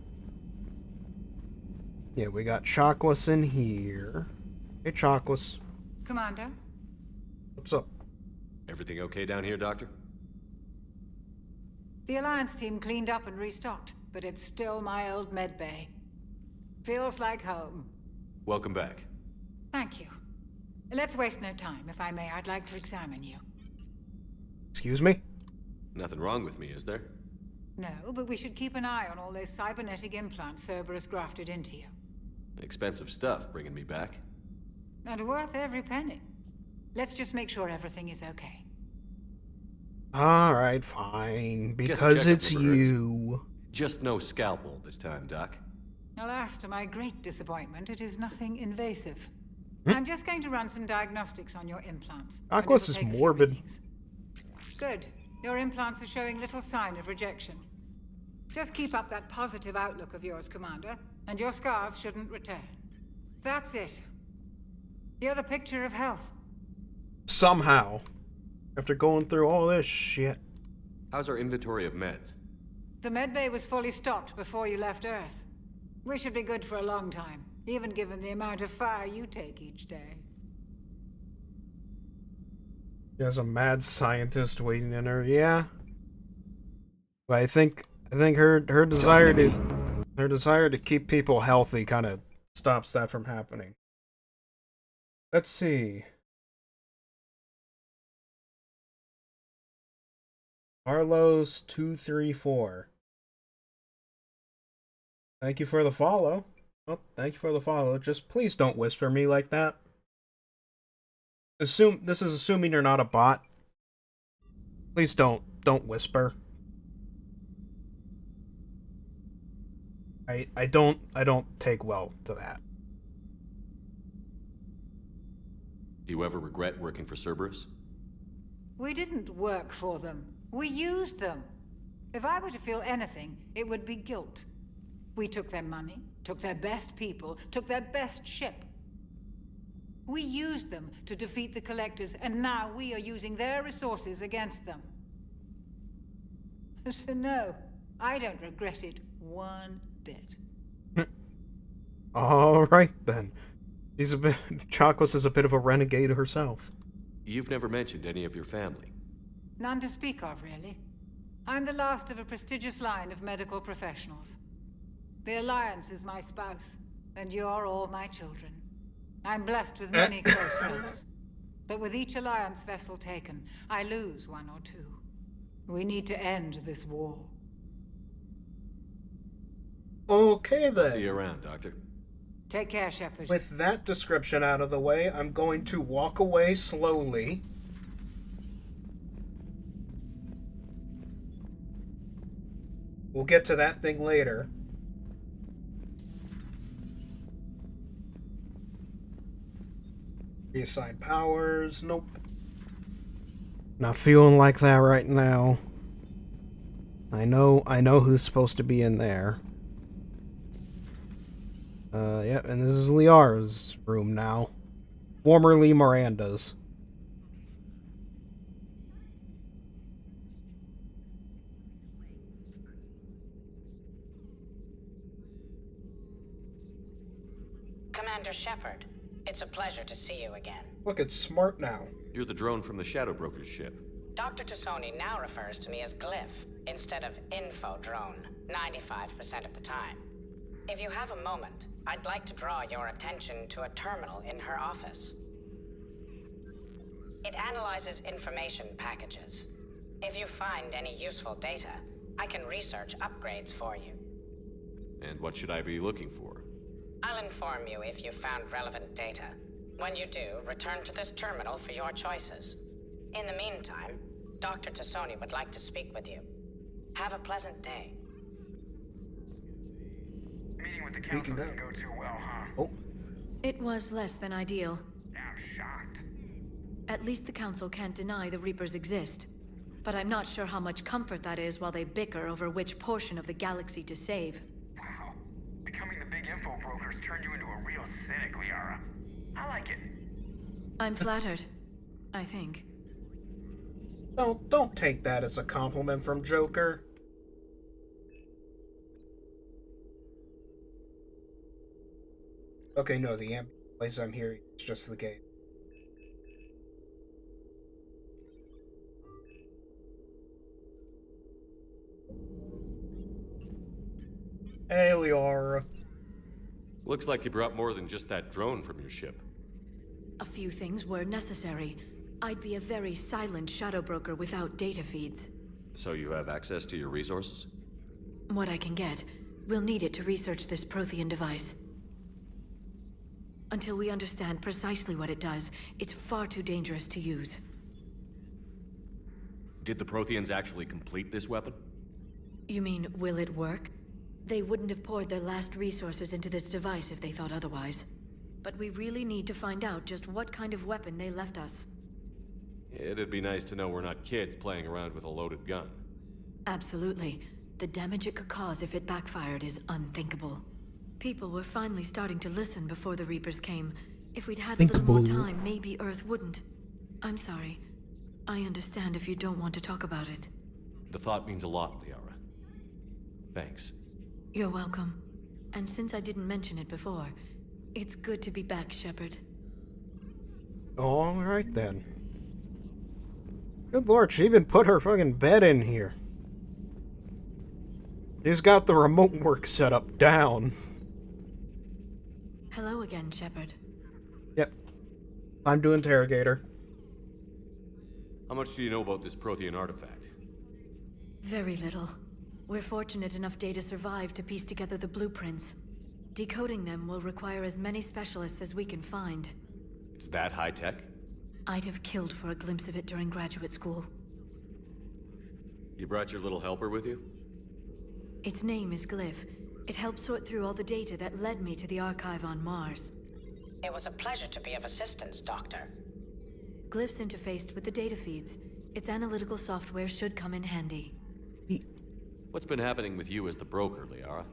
Yeah, we got Chocolates in here. Hey, Chocolates. Commander? What's up? Everything okay down here, Doctor? The Alliance team cleaned up and restocked, but it's still my old medbay. Feels like home. Welcome back. Thank you. Let's waste no time. If I may, I'd like to examine you. Excuse me? Nothing wrong with me, is there? No, but we should keep an eye on all those cybernetic implants Cerberus grafted into you. Expensive stuff bringing me back. And worth every penny. Let's just make sure everything is okay. Alright, fine. Because it's you. Just no scalpel this time, Doc. Alas, to my great disappointment, it is nothing invasive. I'm just going to run some diagnostics on your implants. Aquos is morbid. Good. Your implants are showing little sign of rejection. Just keep up that positive outlook of yours, Commander, and your scars shouldn't return. That's it. You're the picture of health. Somehow. After going through all this shit. How's our inventory of meds? The medbay was fully stocked before you left Earth. We should be good for a long time, even given the amount of fire you take each day. There's a mad scientist waiting in her, yeah. But I think her desire to keep people healthy kind of stops that from happening. Let's see. Carlos 234. Thank you for the follow. Oh, thank you for the follow. Just please don't whisper me like that. This is assuming you're not a bot. Please don't whisper. I don't take well to that. Do you ever regret working for Cerberus? We didn't work for them. We used them. If I were to feel anything, it would be guilt. We took their money, took their best people, took their best ship. We used them to defeat the Collectors, and now we are using their resources against them. So no, I don't regret it one bit. Alright then. Chocolates is a bit of a renegade herself. You've never mentioned any of your family. None to speak of, really. I'm the last of a prestigious line of medical professionals. The Alliance is my spouse, and you're all my children. I'm blessed with many close friends. But with each Alliance vessel taken, I lose one or two. We need to end this war. Okay then. I'll see you around, Doctor. Take care, Shepard. With that description out of the way, I'm going to walk away slowly. We'll get to that thing later. Reassign powers. Nope. Not feeling like that right now. I know who's supposed to be in there. Yep, and this is Liara's room now. Formerly Miranda's. Commander Shepard, it's a pleasure to see you again. Look, it's smart now. You're the drone from the Shadow Broker's ship. Dr. Tassoni now refers to me as Glyph instead of Info Drone 95% of the time. If you have a moment, I'd like to draw your attention to a terminal in her office. It analyzes information packages. If you find any useful data, I can research upgrades for you. And what should I be looking for? I'll inform you if you found relevant data. When you do, return to this terminal for your choices. In the meantime, Dr. Tassoni would like to speak with you. Have a pleasant day. Meeting with the council didn't go too well, huh? Oh. It was less than ideal. I'm shocked. At least the council can't deny the Reapers exist. But I'm not sure how much comfort that is while they bicker over which portion of the galaxy to save. Wow. Becoming the big info brokers turned you into a real cynic, Liara. I like it. I'm flattered. I think. Don't take that as a compliment from Joker. Okay, no, the ambient place I'm hearing is just the game. Hey, Liara. Looks like you brought more than just that drone from your ship. A few things were necessary. I'd be a very silent shadow broker without data feeds. So you have access to your resources? What I can get. We'll need it to research this Prothean device. Until we understand precisely what it does, it's far too dangerous to use. Did the Protheans actually complete this weapon? You mean, will it work? They wouldn't have poured their last resources into this device if they thought otherwise. But we really need to find out just what kind of weapon they left us. It'd be nice to know we're not kids playing around with a loaded gun. Absolutely. The damage it could cause if it backfired is unthinkable. People were finally starting to listen before the Reapers came. If we'd had a little more time, maybe Earth wouldn't. I'm sorry. I understand if you don't want to talk about it. The thought means a lot, Liara. Thanks. You're welcome. And since I didn't mention it before, it's good to be back, Shepard. Alright then. Good lord, she even put her fucking bed in here. She's got the remote work set up down. Hello again, Shepard. Yep. Time to interrogate her. How much do you know about this Prothean artifact? Very little. We're fortunate enough Data survived to piece together the blueprints. Decoding them will require as many specialists as we can find. It's that high-tech? I'd have killed for a glimpse of it during graduate school. You brought your little helper with you? Its name is Glyph. It helped sort through all the data that led me to the archive on Mars. It was a pleasure to be of assistance, Doctor. Glyph's interfaced with the data feeds. Its analytical software should come in handy. What's been happening with you as the broker, Liara?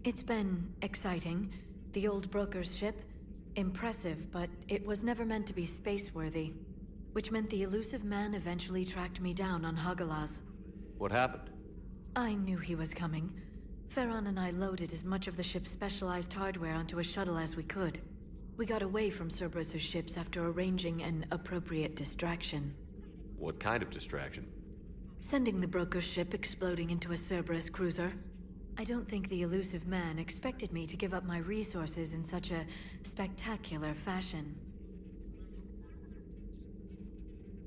It's been exciting. The old broker's ship, impressive, but it was never meant to be space-worthy. Which meant the elusive man eventually tracked me down on Hagalaz. What happened? I knew he was coming. Farron and I loaded as much of the ship's specialized hardware onto a shuttle as we could. We got away from Cerberus' ships after arranging an appropriate distraction. What kind of distraction? Sending the broker's ship exploding into a Cerberus cruiser. I don't think the elusive man expected me to give up my resources in such a spectacular fashion.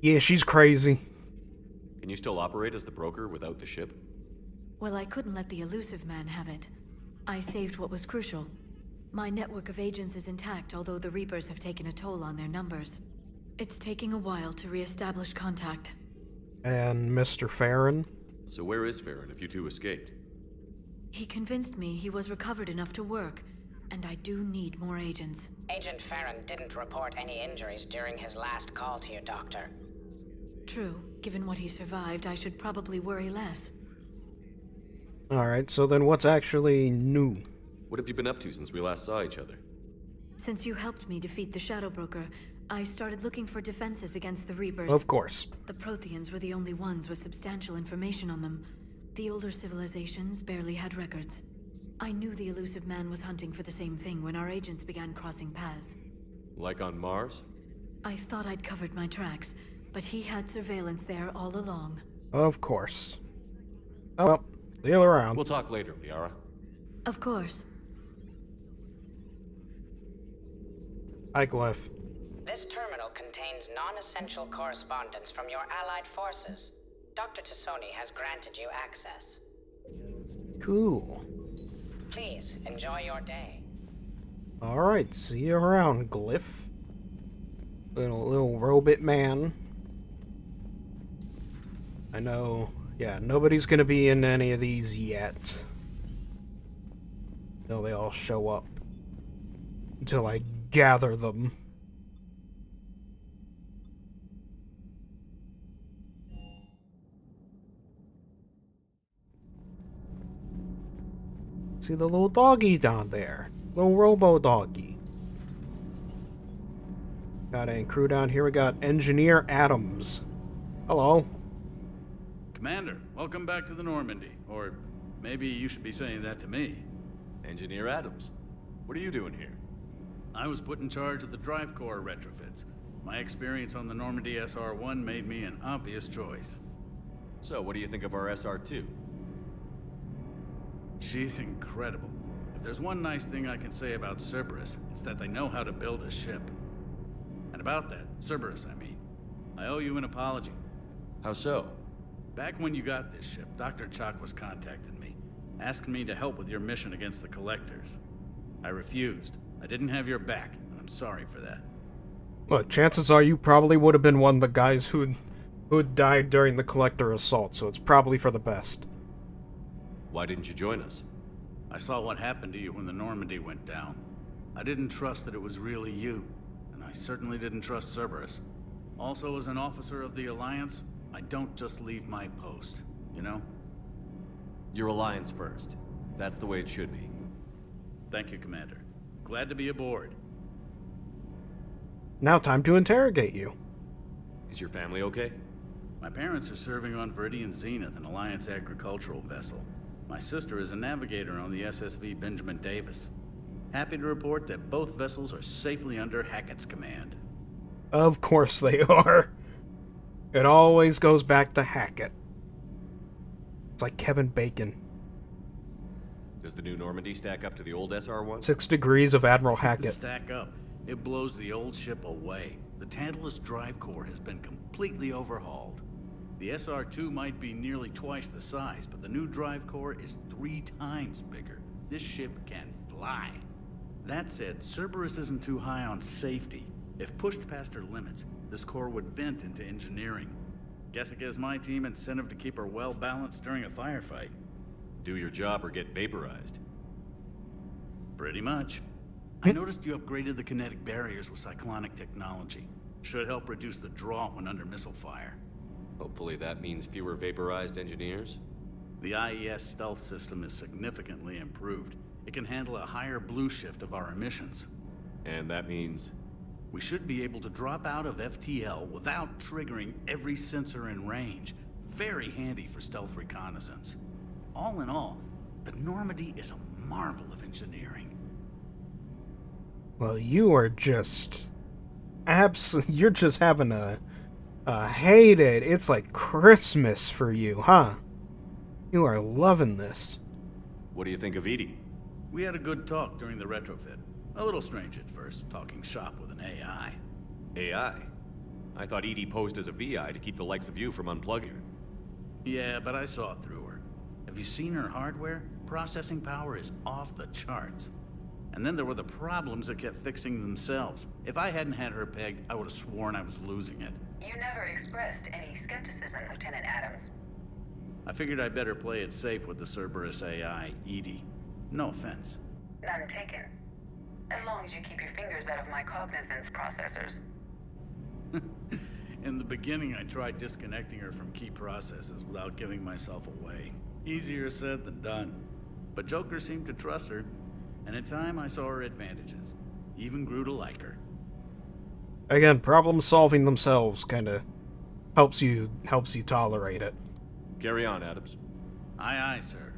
Yeah, she's crazy. Can you still operate as the broker without the ship? Well, I couldn't let the elusive man have it. I saved what was crucial. My network of agents is intact, although the Reapers have taken a toll on their numbers. It's taking a while to re-establish contact. And Mr. Farron? So where is Farron if you two escaped? He convinced me he was recovered enough to work, and I do need more agents. Agent Farron didn't report any injuries during his last call to you, Doctor. True. Given what he survived, I should probably worry less. Alright, so then what's actually new? What have you been up to since we last saw each other? Since you helped me defeat the Shadow Broker, I started looking for defenses against the Reapers. Of course. The Protheans were the only ones with substantial information on them. The older civilizations barely had records. I knew the elusive man was hunting for the same thing when our agents began crossing paths. Like on Mars? I thought I'd covered my tracks, but he had surveillance there all along. Of course. Oh well, see you around. We'll talk later, Liara. Of course. Hi, Glyph. This terminal contains non-essential correspondence from your allied forces. Dr. Tassoni has granted you access. Cool. Please, enjoy your day. Alright, see you around, Glyph. Little robot man. I know, yeah, nobody's gonna be in any of these yet. Until they all show up. Until I gather them. See the little doggy down there. Little robo doggy. Got a crew down here. We got Engineer Adams. Hello. Commander, welcome back to the Normandy. Or maybe you should be saying that to me. Engineer Adams, what are you doing here? I was put in charge of the drive core retrofits. My experience on the Normandy SR-1 made me an obvious choice. So, what do you think of our SR-2? She's incredible. If there's one nice thing I can say about Cerberus, it's that they know how to build a ship. And about that, Cerberus, I mean, I owe you an apology. How so? Back when you got this ship, Dr. Chakwas contacted me, asking me to help with your mission against the Collectors. I refused. I didn't have your back, and I'm sorry for that. Look, chances are you probably would have been one of the guys who'd died during the Collector assault, so it's probably for the best. Why didn't you join us? I saw what happened to you when the Normandy went down. I didn't trust that it was really you, and I certainly didn't trust Cerberus. Also, as an officer of the Alliance, I don't just leave my post, you know? Your Alliance first. That's the way it should be. Thank you, Commander. Glad to be aboard. Now time to interrogate you. Is your family okay? My parents are serving on Viridian Zenith, an Alliance agricultural vessel. My sister is a navigator on the SSV Benjamin Davis. Happy to report that both vessels are safely under Hackett's command. Of course they are. It always goes back to Hackett. It's like Kevin Bacon. Does the new Normandy stack up to the old SR-1? 6 degrees of Admiral Hackett. Stack up. It blows the old ship away. The Tantalus drive core has been completely overhauled. The SR-2 might be nearly twice the size, but the new drive core is 3 times bigger. This ship can fly. That said, Cerberus isn't too high on safety. If pushed past her limits, this core would vent into engineering. Guess it gives my team incentive to keep her well balanced during a firefight. Do your job or get vaporized. Pretty much. I noticed you upgraded the kinetic barriers with cyclonic technology. Should help reduce the draw when under missile fire. Hopefully that means fewer vaporized engineers? The IES stealth system is significantly improved. It can handle a higher blue shift of our emissions. And that means? We should be able to drop out of FTL without triggering every sensor in range. Very handy for stealth reconnaissance. All in all, the Normandy is a marvel of engineering. Well, you are just... you're just having a heyday. It's like Christmas for you, huh? You are loving this. What do you think of Edie? We had a good talk during the retrofit. A little strange at first, talking shop with an AI. AI? I thought Edie posed as a VI to keep the likes of you from unplugging her. Yeah, but I saw through her. Have you seen her hardware? Processing power is off the charts. And then there were the problems that kept fixing themselves. If I hadn't had her pegged, I would have sworn I was losing it. You never expressed any skepticism, Lieutenant Adams. I figured I'd better play it safe with the Cerberus AI, Edie. No offense. None taken. As long as you keep your fingers out of my cognizance processors. In the beginning, I tried disconnecting her from key processes without giving myself away. Easier said than done. But Joker seemed to trust her, and in time I saw her advantages. Even grew to like her. Again, problem solving themselves kind of helps you tolerate it. Carry on, Adams. Aye, aye, sir.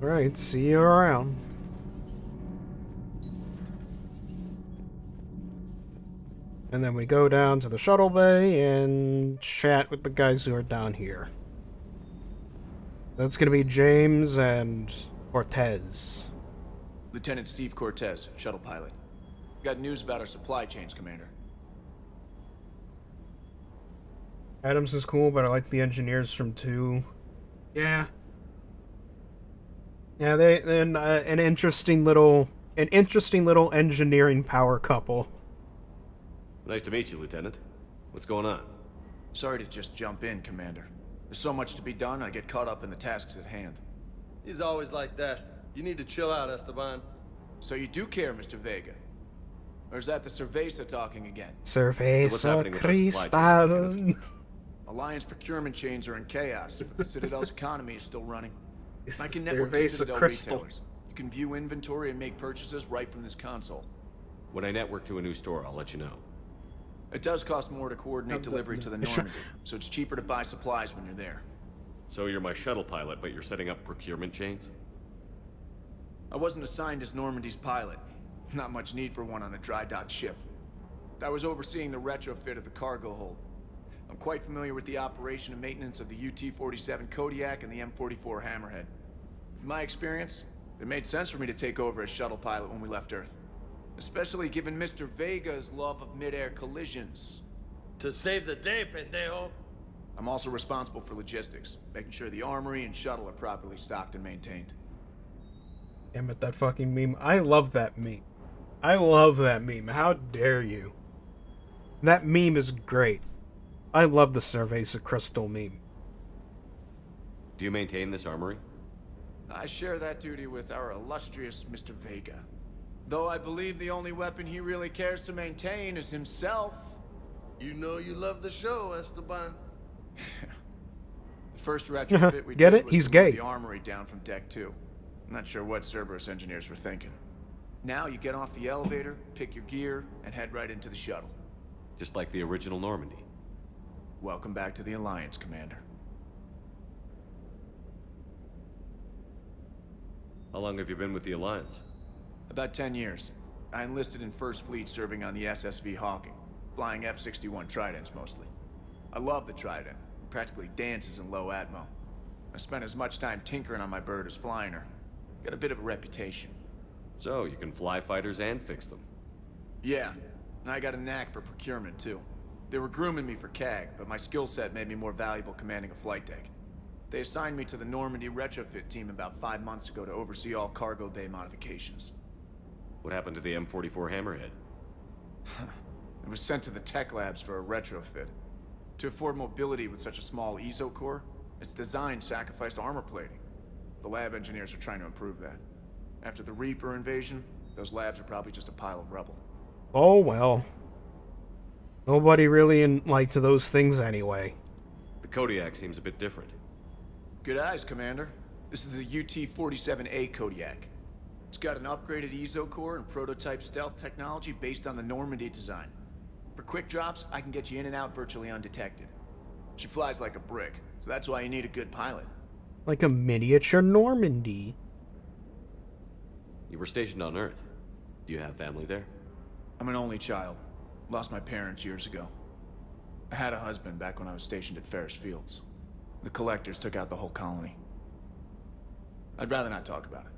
Alright, see you around. And then we go down to the shuttle bay and chat with the guys who are down here. That's gonna be James and Cortez. Lieutenant Steve Cortez, shuttle pilot. Got news about our supply chains, Commander. Adams is cool, but I like the engineers from 2. Yeah. Yeah, they're an interesting little engineering power couple. Nice to meet you, Lieutenant. What's going on? Sorry to just jump in, Commander. There's so much to be done, I get caught up in the tasks at hand. He's always like that. You need to chill out, Esteban. So you do care, Mr. Vega? Or is that the Cerveza talking again? Cerveza Cristal. Alliance procurement chains are in chaos, but the Citadel's economy is still running. I can is network to Cerveza Citadel Crystal. retailers. You can view inventory and make purchases right from this console. When I network to a new store, I'll let you know. It does cost more to coordinate delivery to the Normandy, so it's cheaper to buy supplies when you're there. So you're my shuttle pilot, but you're setting up procurement chains? I wasn't assigned as Normandy's pilot. Not much need for one on a dry dock ship. I was overseeing the retrofit of the cargo hold. I'm quite familiar with the operation and maintenance of the UT-47 Kodiak and the M44 Hammerhead. In my experience, it made sense for me to take over as shuttle pilot when we left Earth. Especially given Mr. Vega's love of mid-air collisions. To save the day, pendejo. I'm also responsible for logistics, making sure the armory and shuttle are properly stocked and maintained. Damn it, that fucking meme. I love that meme. I love that meme. How dare you? That meme is great. I love the Cerveza Crystal meme. Do you maintain this armory? I share that duty with our illustrious Mr. Vega. Though I believe the only weapon he really cares to maintain is himself. You know you love the show, Esteban. The first retrofit we Get did it? was He's to gay. move the armory down from Deck 2. I'm not sure what Cerberus engineers were thinking. Now you get off the elevator, pick your gear, and head right into the shuttle. Just like the original Normandy. Welcome back to the Alliance, Commander. How long have you been with the Alliance? About 10 years. I enlisted in First Fleet serving on the SSV Hawking, flying F-61 Tridents mostly. I love the Trident. It practically dances in low atmo. I spent as much time tinkering on my bird as flying her. Got a bit of a reputation. So, you can fly fighters and fix them. Yeah, and I got a knack for procurement too. They were grooming me for CAG, but my skill set made me more valuable commanding a flight deck. They assigned me to the Normandy retrofit team about 5 months ago to oversee all cargo bay modifications. What happened to the M44 Hammerhead? It was sent to the tech labs for a retrofit. To afford mobility with such a small ESO core, its design sacrificed armor plating. The lab engineers are trying to improve that. After the Reaper invasion, those labs are probably just a pile of rubble. Oh well. Nobody really liked those things anyway. The Kodiak seems a bit different. Good eyes, Commander. This is the UT-47A Kodiak. It's got an upgraded ESO core and prototype stealth technology based on the Normandy design. For quick drops, I can get you in and out virtually undetected. She flies like a brick, so that's why you need a good pilot. Like a miniature Normandy. You were stationed on Earth. Do you have family there? I'm an only child. Lost my parents years ago. I had a husband back when I was stationed at Ferris Fields. The collectors took out the whole colony. I'd rather not talk about it.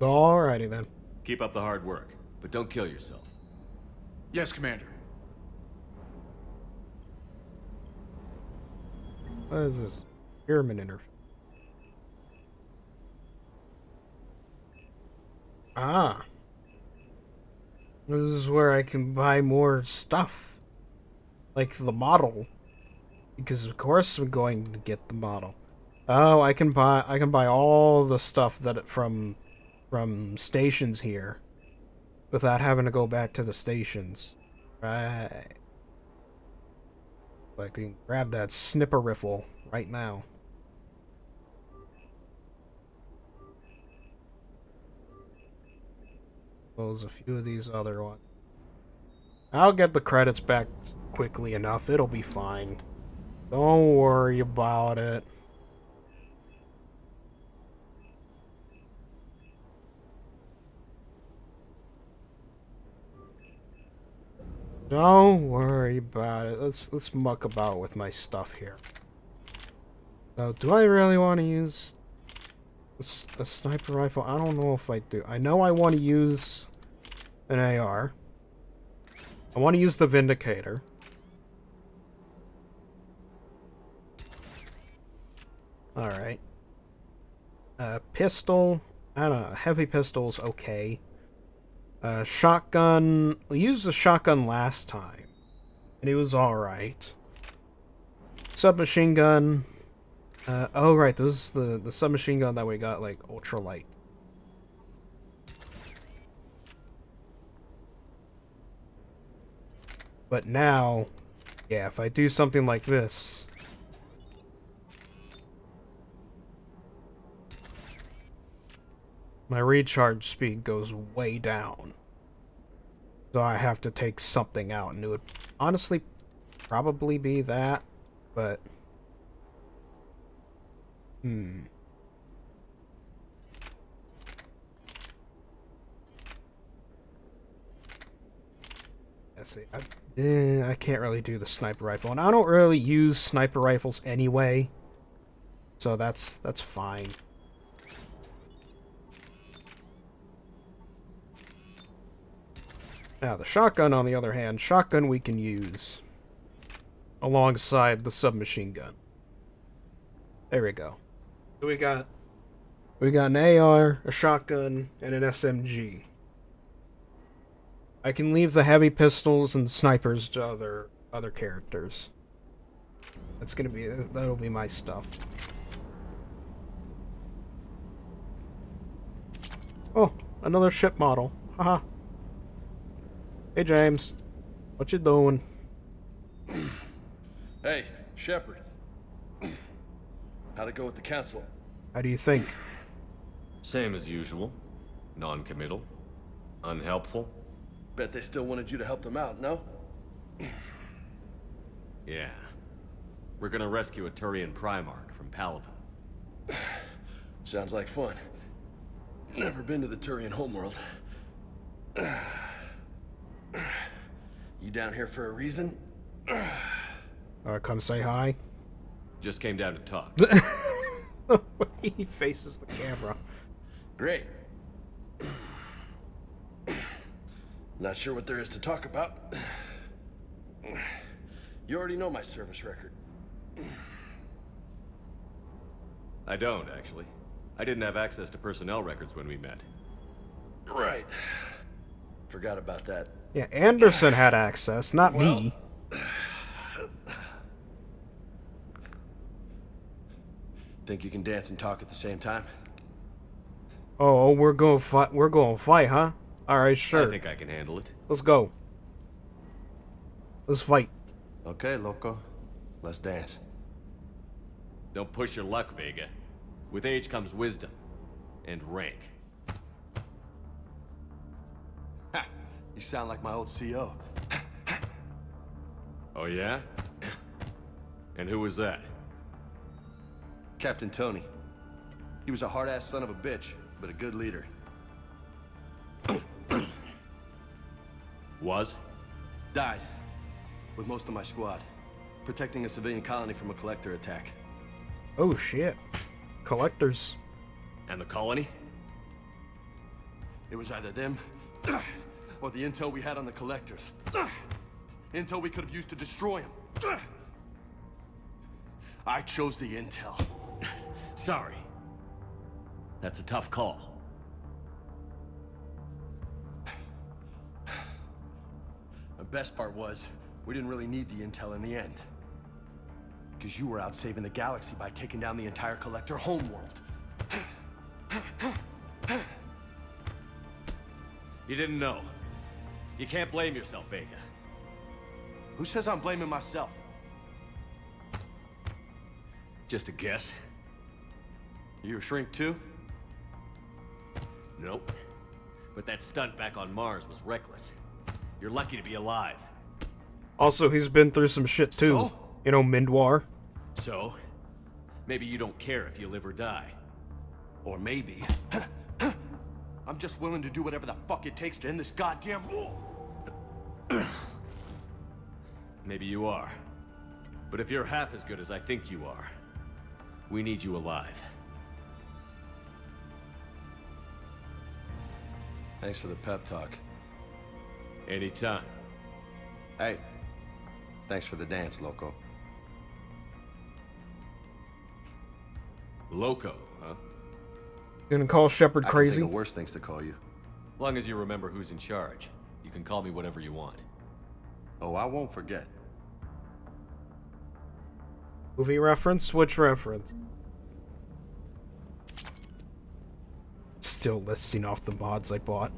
Alrighty then. Keep up the hard work, but don't kill yourself. Yes, Commander. What is this? Pyramid interface. Ah. This is where I can buy more stuff. Like the model. Because of course I'm going to get the model. Oh, I can buy all the stuff that from stations here without having to go back to the stations. Right. I can grab that snipper riffle right now. Close a few of these other ones. I'll get the credits back quickly enough. It'll be fine. Don't worry about it. Don't worry about it. Let's muck about with my stuff here. Now, do I really want to use a sniper rifle? I don't know if I do. I know I want to use an AR. I want to use the Vindicator. Alright. Pistol. I don't know. Heavy pistol's okay. Shotgun. We used the shotgun last time. and it was alright. Submachine gun. Oh right, this is the submachine gun that we got like ultralight. But now, yeah, if I do something like this, my recharge speed goes way down. So I have to take something out, and it would honestly probably be that, but let's see. I can't really do the sniper rifle, and I don't really use sniper rifles anyway, so that's fine. Now, the shotgun, on the other hand, shotgun we can use alongside the submachine gun. There we go. So we got an AR, a shotgun, and an SMG. I can leave the heavy pistols and snipers to other characters. That'll be my stuff. Oh, another ship model. Haha. Hey James, what you doing? Hey, Shepard. How'd it go with the council? How do you think? Same as usual. Non-committal. Unhelpful. Bet they still wanted you to help them out, no? Yeah. We're gonna rescue a Turian Primarch from Palaven. Sounds like fun. Never been to the Turian homeworld. You down here for a reason? Come say hi. Just came down to talk. The way he faces the camera. Great. Not sure what there is to talk about. You already know my service record. I don't, actually. I didn't have access to personnel records when we met. Right. Forgot about that. Yeah, Anderson had access, not me. Think you can dance and talk at the same time? Oh, we're going to fight, huh? All right, sure. I think I can handle it. Let's go. Let's fight. Okay, loco. Let's dance. Don't push your luck, Vega. With age comes wisdom. And rank. Ha! You sound like my old CO. Oh yeah? And who was that? Captain Tony. He was a hard-ass son of a bitch, but a good leader. Was? Died. With most of my squad. Protecting a civilian colony from a collector attack. Oh shit. Collectors. And the colony? It was either them, or the intel we had on the collectors. Intel we could have used to destroy them. I chose the intel. Sorry. That's a tough call. The best part was, we didn't really need the intel in the end. Because you were out saving the galaxy by taking down the entire Collector homeworld. You didn't know. You can't blame yourself, Vega. Who says I'm blaming myself? Just a guess. You a shrink too? Nope. But that stunt back on Mars was reckless. You're lucky to be alive. Also, he's been through some shit too. So? You know, Mindwar. So? Maybe you don't care if you live or die. Or maybe... I'm just willing to do whatever the fuck it takes to end this goddamn war. Maybe you are. But if you're half as good as I think you are, we need you alive. Thanks for the pep talk. Anytime. Hey, thanks for the dance, loco. Loco, huh? You gonna call Shepard I can crazy? think of worse things to call you. Long as you remember who's in charge, you can call me whatever you want. Oh, I won't forget. Movie reference? Which reference? Still listing off the mods I bought.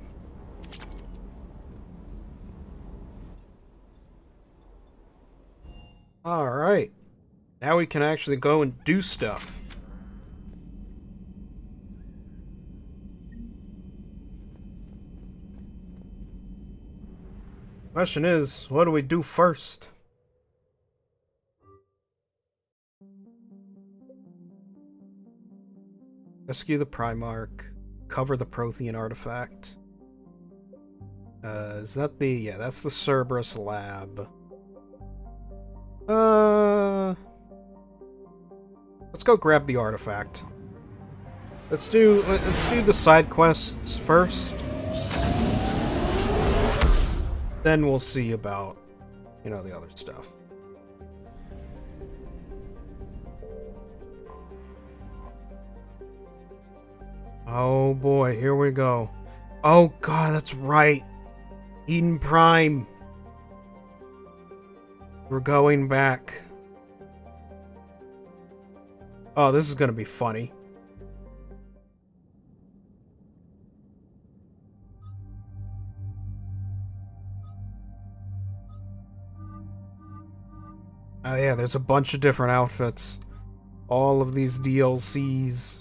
Alright. Now we can actually go and do stuff. Question is, what do we do first? Rescue the Primarch. Cover the Prothean artifact. Is that the... yeah, that's the Cerberus lab. Let's go grab the artifact. Let's do the side quests first. Then we'll see about, you know, the other stuff. Oh boy, here we go. Oh god, that's right. Eden Prime. We're going back. Oh, this is gonna be funny. Oh yeah, there's a bunch of different outfits. All of these DLCs.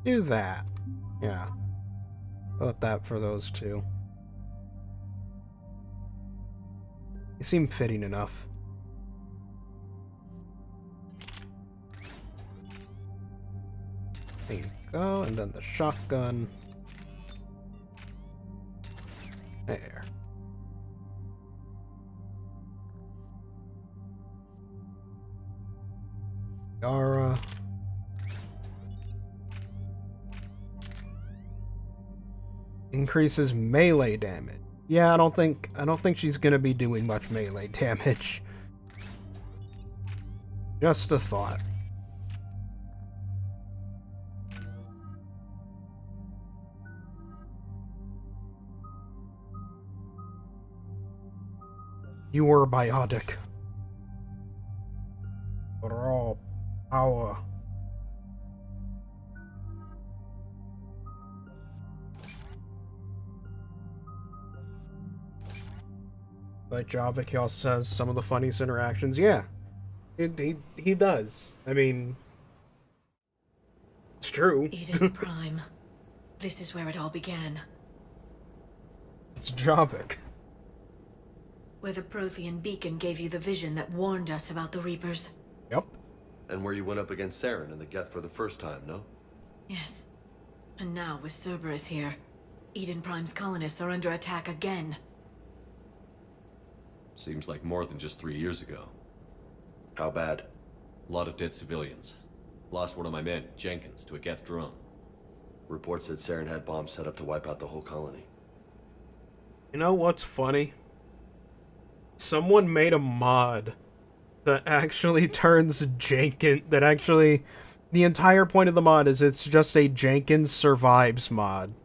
Do that. Yeah. Put that for those two. They seem fitting enough. There you go, and then the shotgun. There. Yara. Increases melee damage. Yeah, I don't think she's gonna be doing much melee damage. Just a thought. You were biotic. Raw power. Like Javik, he also says some of the funniest interactions. Yeah, he does. I mean, it's true. Eden Prime. This is where it all began. It's Javik. Where the Prothean beacon gave you the vision that warned us about the Reapers. Yep. And where you went up against Saren in the Geth for the first time, no? Yes. And now with Cerberus here, Eden Prime's colonists are under attack again. Seems like more than just 3 years ago. How bad? A lot of dead civilians. Lost one of my men, Jenkins, to a Geth drone. Reports said Saren had bombs set up to wipe out the whole colony. You know what's funny? Someone made a mod that actually turns Jenkins... that actually... the entire point of the mod is it's just a Jenkins survives mod.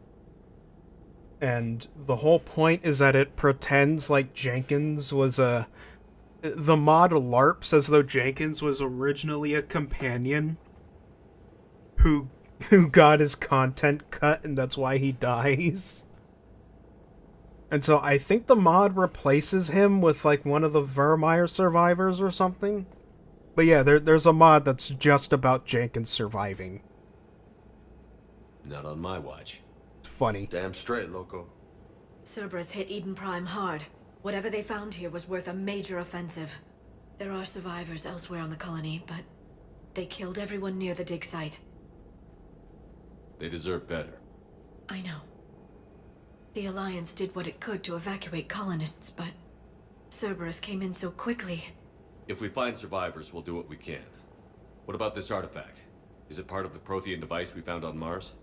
And the whole point is that it pretends like Jenkins was a... the mod LARPs as though Jenkins was originally a companion who got his content cut and that's why he dies. And so I think the mod replaces him with like one of the Vermeer survivors or something. But yeah, there's a mod that's just about Jenkins surviving. Not on my watch. Funny. Damn straight, loco. Cerberus hit Eden Prime hard. Whatever they found here was worth a major offensive. There are survivors elsewhere on the colony, but they killed everyone near the dig site. They deserve better. I know. The Alliance did what it could to evacuate colonists, but Cerberus came in so quickly. If we find survivors, we'll do what we can. What about this artifact? Is it part of the Prothean device we found on Mars?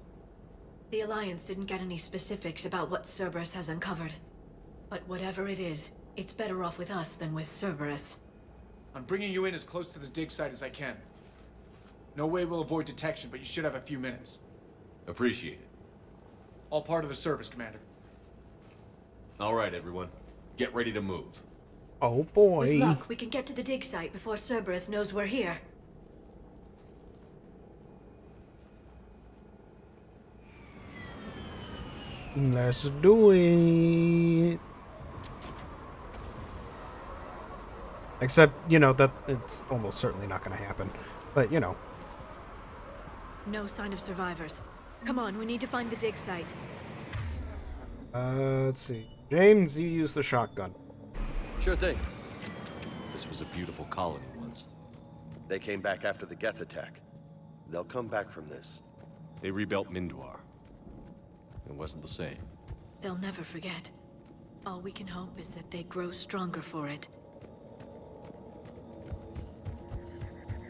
The Alliance didn't get any specifics about what Cerberus has uncovered. But whatever it is, it's better off with us than with Cerberus. I'm bringing you in as close to the dig site as I can. No way we'll avoid detection, but you should have a few minutes. Appreciate it. All part of the service, Commander. All right, everyone. Get ready to move. Oh boy. With luck, we can get to the dig site before Cerberus knows we're here. Let's do it. Except, you know, that it's almost certainly not going to happen. But, you know. No sign of survivors. Come on, we need to find the dig site. Let's see. James, you use the shotgun. Sure thing. This was a beautiful colony once. They came back after the Geth attack. They'll come back from this. They rebuilt Mindwar. It wasn't the same. They'll never forget. All we can hope is that they grow stronger for it.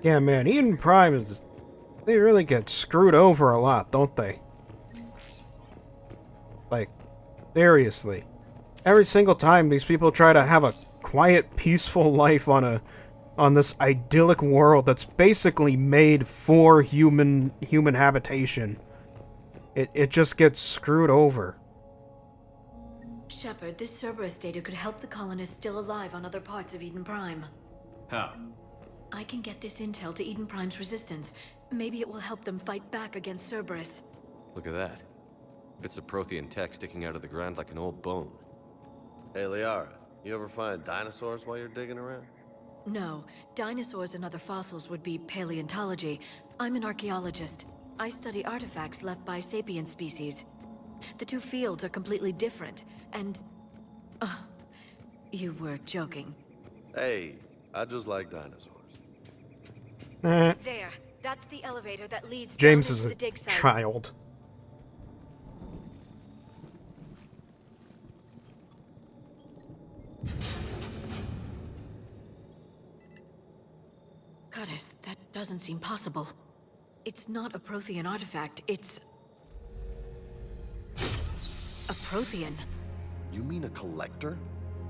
Yeah, man, Eden Prime is... They really get screwed over a lot, don't they? Like, seriously. Every single time these people try to have a quiet, peaceful life on this idyllic world that's basically made for human habitation, it just gets screwed over. Shepard, this Cerberus data could help the colonists still alive on other parts of Eden Prime. How? I can get this intel to Eden Prime's resistance. Maybe it will help them fight back against Cerberus. Look at that. Bits of Prothean tech sticking out of the ground like an old bone. Hey, Liara, you ever find dinosaurs while you're digging around? No, dinosaurs and other fossils would be paleontology. I'm an archaeologist. I study artifacts left by sapient species. The two fields are completely different, and... you were joking. Hey, I just like dinosaurs. There. That's the elevator that leads James down is into a the dig site. child. Goddess, that doesn't seem possible. It's not a Prothean artifact, it's... a Prothean. You mean a collector?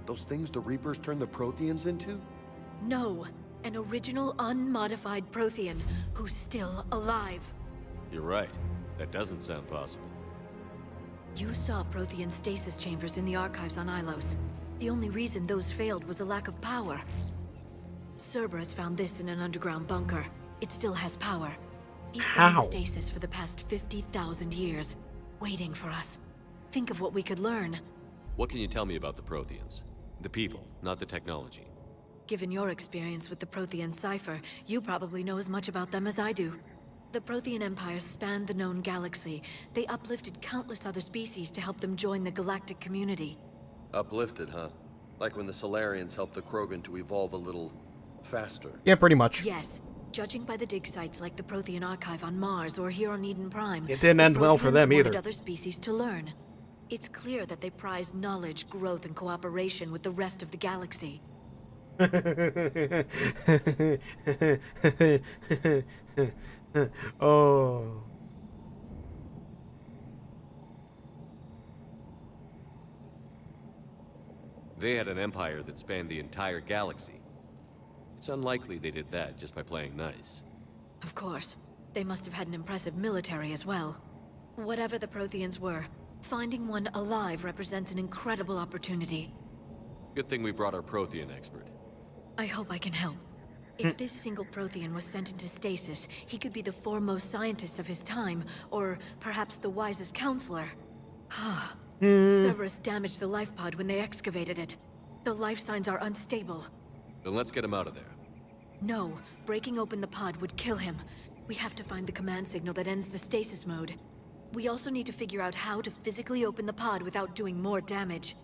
Those things the Reapers turned the Protheans into? No, an original unmodified Prothean who's still alive. You're right. That doesn't sound possible. You saw Prothean stasis chambers in the archives on Ilos. The only reason those failed was a lack of power. Cerberus found this in an underground bunker. It still has power. He's been in stasis for the past 50,000 years, waiting for us. Think of what we could learn. What can you tell me about the Protheans? The people, not the technology. Given your experience with the Prothean cipher, you probably know as much about them as I do. The Prothean Empire spanned the known galaxy. They uplifted countless other species to help them join the galactic community. Uplifted, huh? Like when the Solarians helped the Krogan to evolve a little faster. Yeah, pretty much. Yes. Judging by the dig sites like the Prothean Archive on Mars or here on Eden Prime, it didn't end well for them either. Other species to learn. It's clear that they prize knowledge, growth, and cooperation with the rest of the galaxy. Oh. They had an empire that spanned the entire galaxy. It's unlikely they did that just by playing nice. Of course. They must have had an impressive military as well. Whatever the Protheans were, finding one alive represents an incredible opportunity. Good thing we brought our Prothean expert. I hope I can help. If this single Prothean was sent into stasis, he could be the foremost scientist of his time, or perhaps the wisest counselor. Cerberus damaged the life pod when they excavated it. The life signs are unstable. Then let's get him out of there. No, breaking open the pod would kill him. We have to find the command signal that ends the stasis mode. We also need to figure out how to physically open the pod without doing more damage.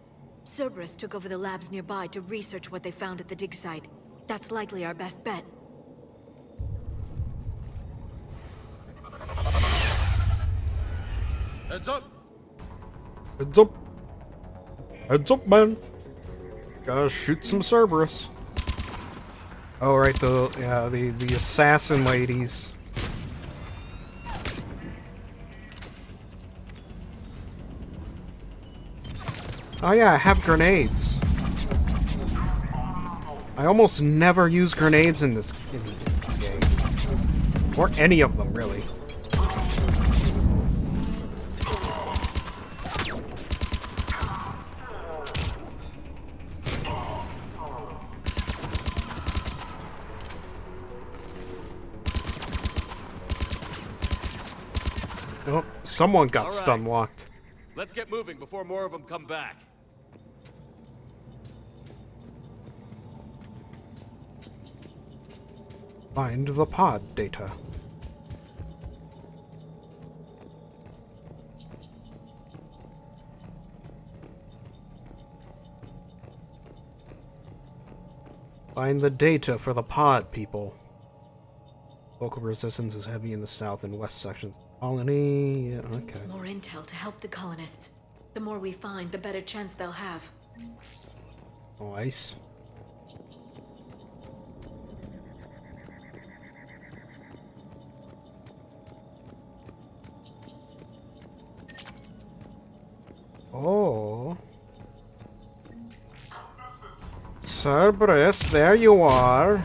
Cerberus took over the labs nearby to research what they found at the dig site. That's likely our best bet. Heads up! Heads up! Heads up, man! Gotta shoot some Cerberus. Oh, right, the assassin ladies. Oh yeah, I have grenades. I almost never use grenades in this game. Or any of them, really. Oh, someone got stun locked. Let's get moving before more of them come back. Find the pod data. Find the data for the pod, people. Local resistance is heavy in the south and west sections. Colony, yeah, okay. More intel to help the colonists. The more we find, the better chance they'll have. Nice. Oh. Cerberus, there you are.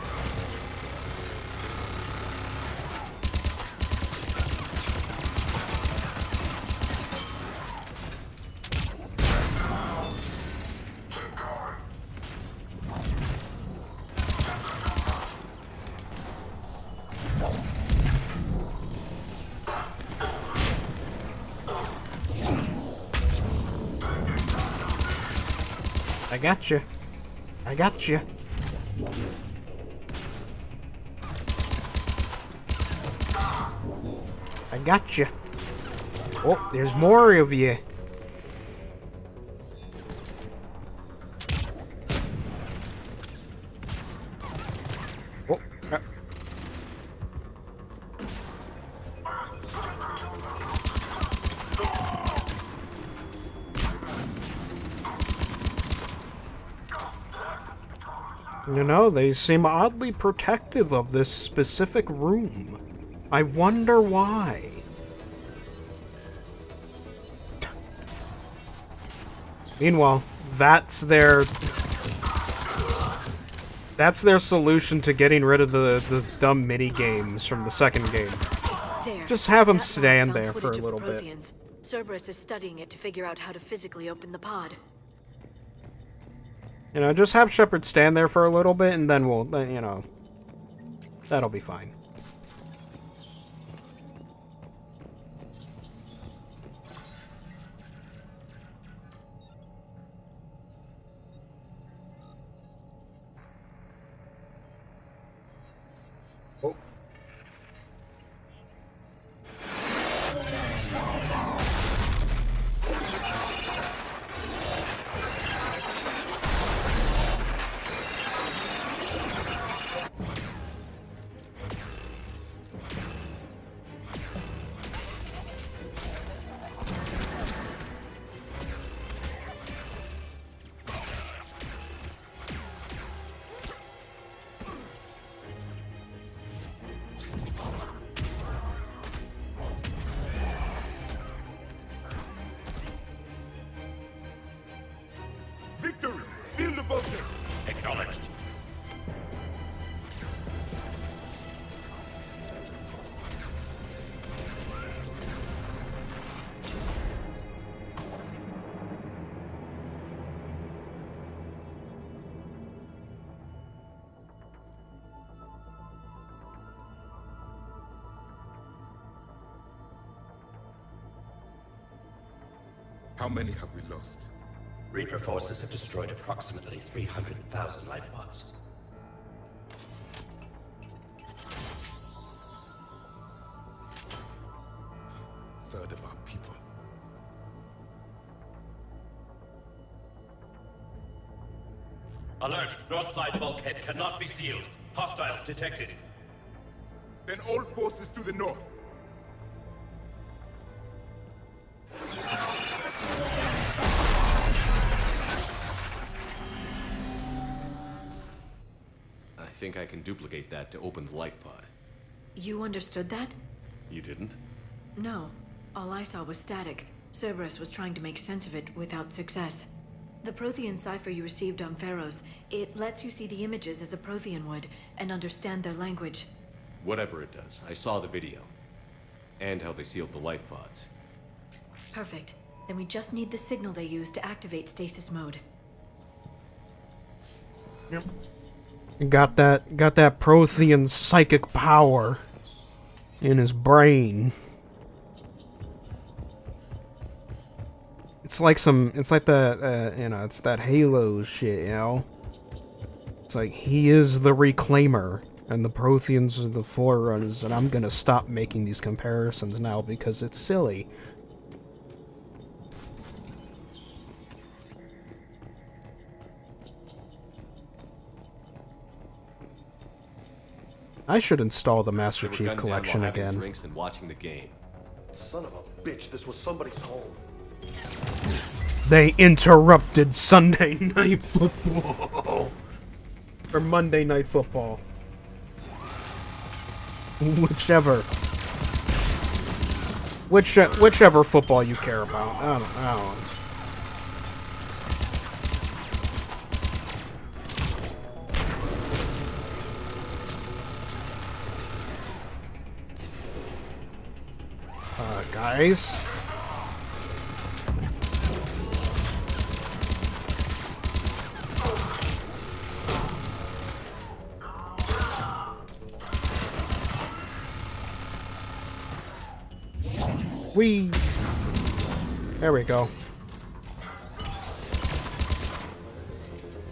I got you. I got you. I got you. Oh, there's more of you. Oh. You know, they seem oddly protective of this specific room. I wonder why. Meanwhile, that's their solution to getting rid of the dumb mini games from the second game. Just have them stand there for a little bit. Cerberus is studying it to figure out how to physically open the pod. You know, just have Shepard stand there for a little bit, and then we'll, you know, that'll be fine. Oh. Victory! Seal the bunker! Acknowledged. How many have we lost? Reaper forces have destroyed approximately 300,000 life pods. Third of our people. Alert! North side bulkhead cannot be sealed. Hostiles detected. Then all forces to the north. I think I can duplicate that to open the life pod. You understood that? You didn't? No. All I saw was static. Cerberus was trying to make sense of it without success. The Prothean cipher you received on Pharaohs, it lets you see the images as a Prothean would, and understand their language. Whatever it does, I saw the video. And how they sealed the life pods. Perfect. Then we just need the signal they use to activate stasis mode. Yep. Got that Prothean psychic power in his brain. It's like the, it's that Halo shit, you know? It's like, he is the Reclaimer, and the Protheans are the Forerunners, and I'm gonna stop making these comparisons now because it's silly. I should install the Master Chief Collection again. Drinks and watching the game. Son of a bitch, this was somebody's home. They interrupted Sunday Night Football. Or Monday Night Football. Whichever football you care about. I don't know. Guys. There we go.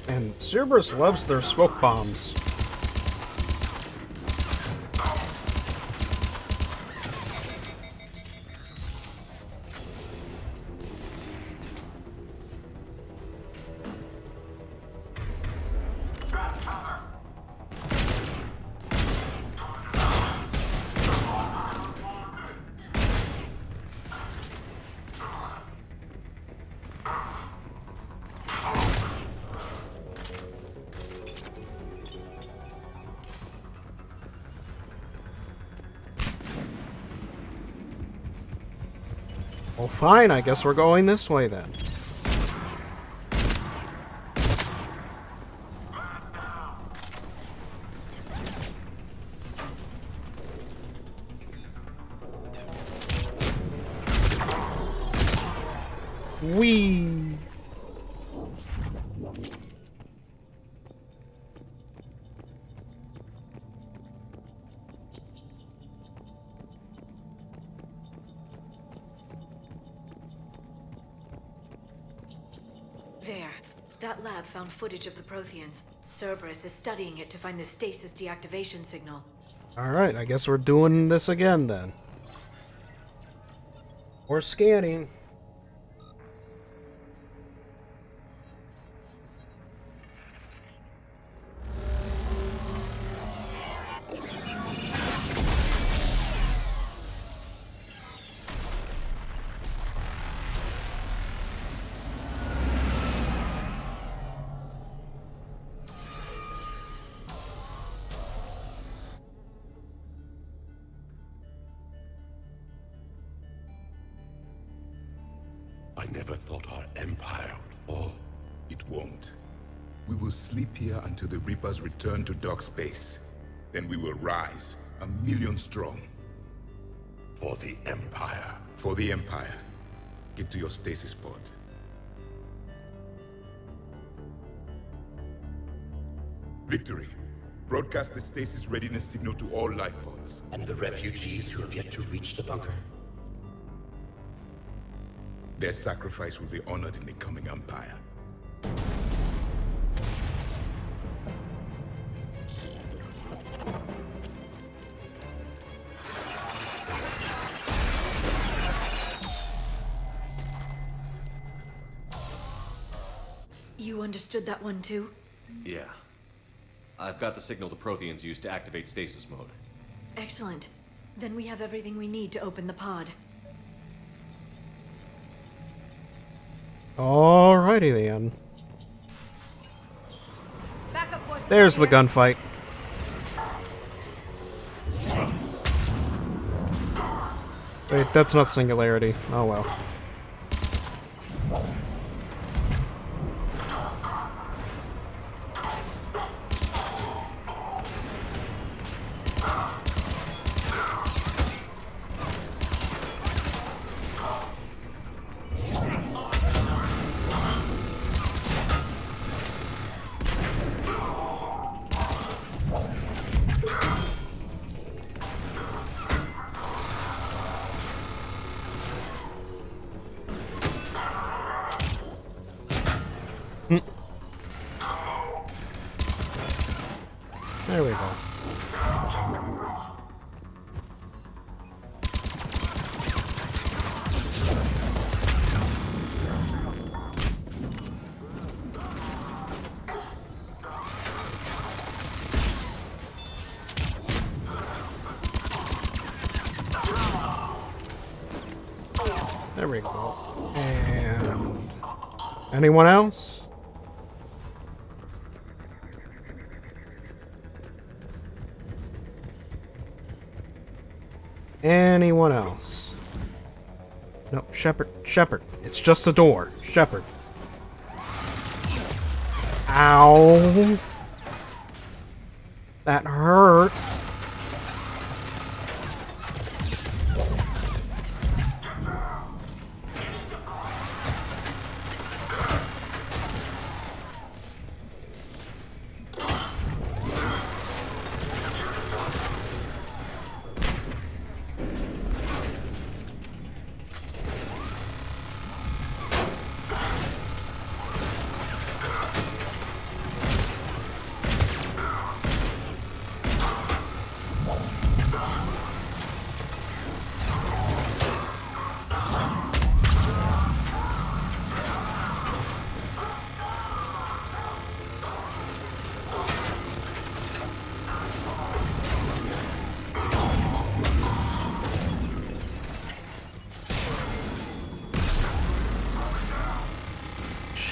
And Cerberus loves their smoke bombs. Well, fine, I guess we're going this way then. Whee! There. That lab found footage of the Protheans. Cerberus is studying it to find the stasis deactivation signal. Alright, I guess we're doing this again then. Or scanning. I never thought our empire would fall. It won't. We will sleep here until the Reapers return to dark space. Then we will rise, 1,000,000 strong. For the Empire. For the Empire. Get to your stasis pod. Victory. Broadcast the stasis readiness signal to all life pods. And the refugees who have yet to reach the bunker. Their sacrifice will be honored in the coming Empire. You understood that one too? Yeah. I've got the signal the Protheans use to activate stasis mode. Excellent. Then we have everything we need to open the pod. Alrighty then. There's the gunfight. Wait, that's not Singularity. Oh well. There we go. There we go. And anyone else? Anyone else? No, Shepard. Shepard. It's just a door. Shepard. Ow. That hurt.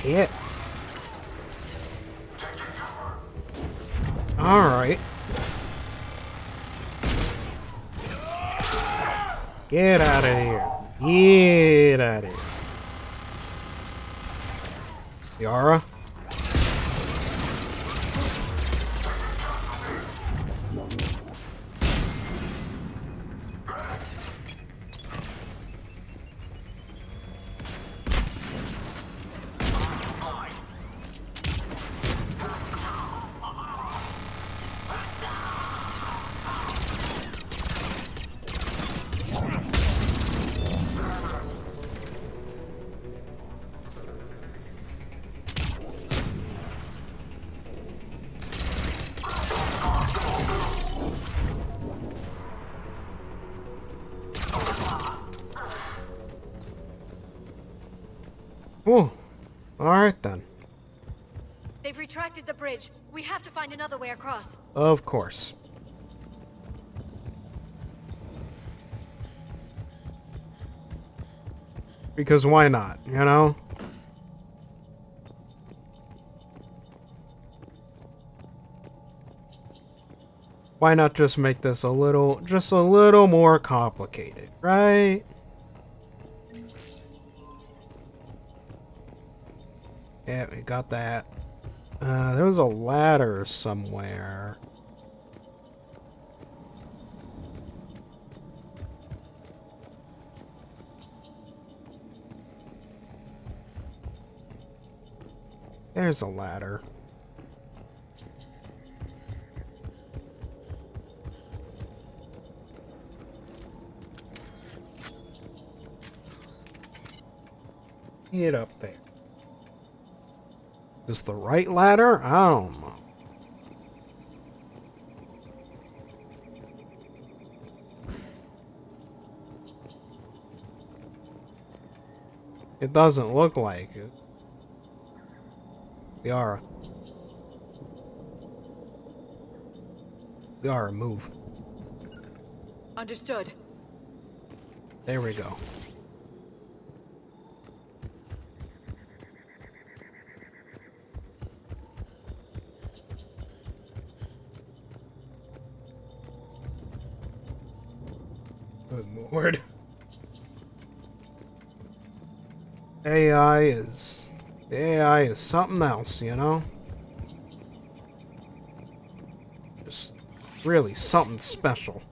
Shit. Alright. Get out of here. Get out of here. Yara? Oh, alright then. They've retracted the bridge. We have to find another way across. Of course. Because why not, you know? Why not just make this just a little more complicated, right? Yeah, we got that. There was a ladder somewhere. There's a ladder. Get up there. Is this the right ladder? I don't know. It doesn't look like it. Yara. Yara, move. Understood. There we go. Good lord. AI is something else, you know? Just really something special.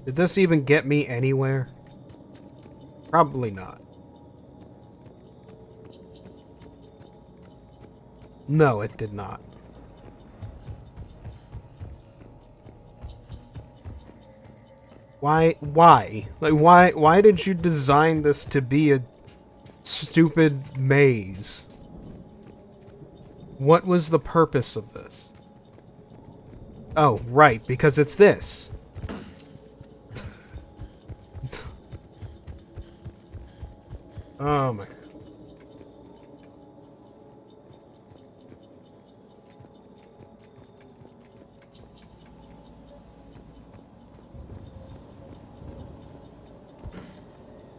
Did this even get me anywhere? Probably not. No, it did not. Why? Like, why did you design this to be a stupid maze? What was the purpose of this? Oh, right, because it's this. Oh my.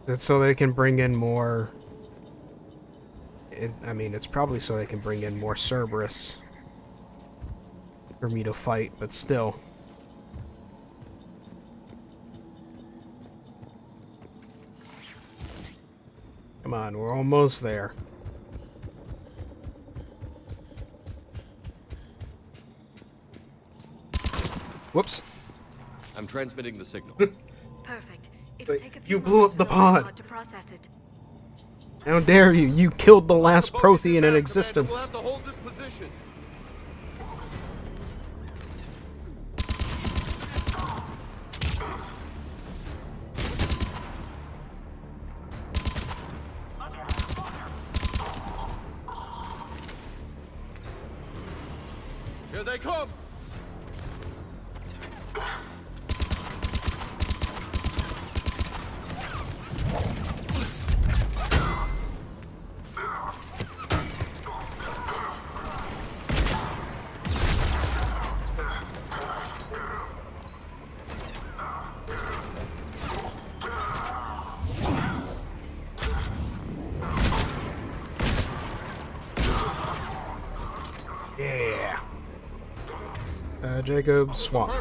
It's so they can bring in more... I mean, it's probably so they can bring in more Cerberus for me to fight, but still. Come on, we're almost there. Whoops. I'm transmitting the signal. Perfect. Wait, you blew up the pod. To process it. How dare you? You killed the last Prothean in existence. We'll have to hold this position. Here they come! Yeah. Jacob Swamp.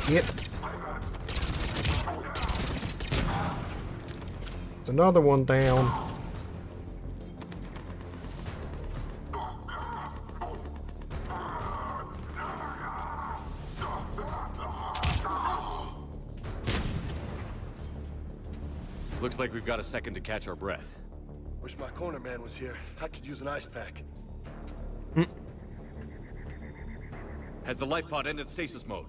Yep. It's another one down. Looks like we've got a second to catch our breath. Wish my corner man was here. I could use an ice pack. Has the life pod ended stasis mode?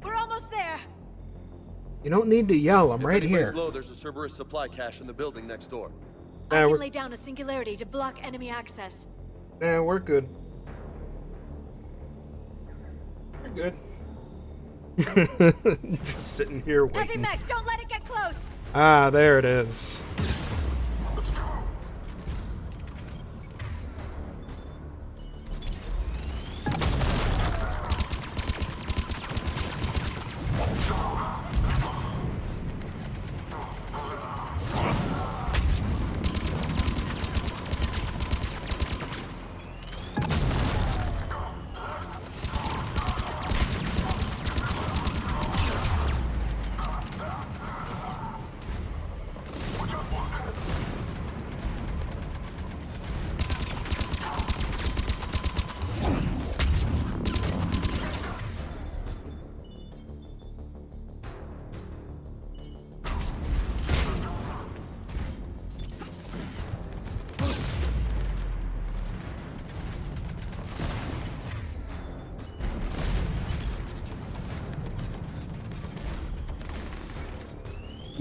We're almost there. You don't need to yell. I'm If right anybody's here. low, there's a Cerberus supply cache in the building next door. I can we're, lay down a singularity to block enemy access. we're good. We're good. Just sitting here Heavy waiting. mech, don't let it get close. Ah, there it is.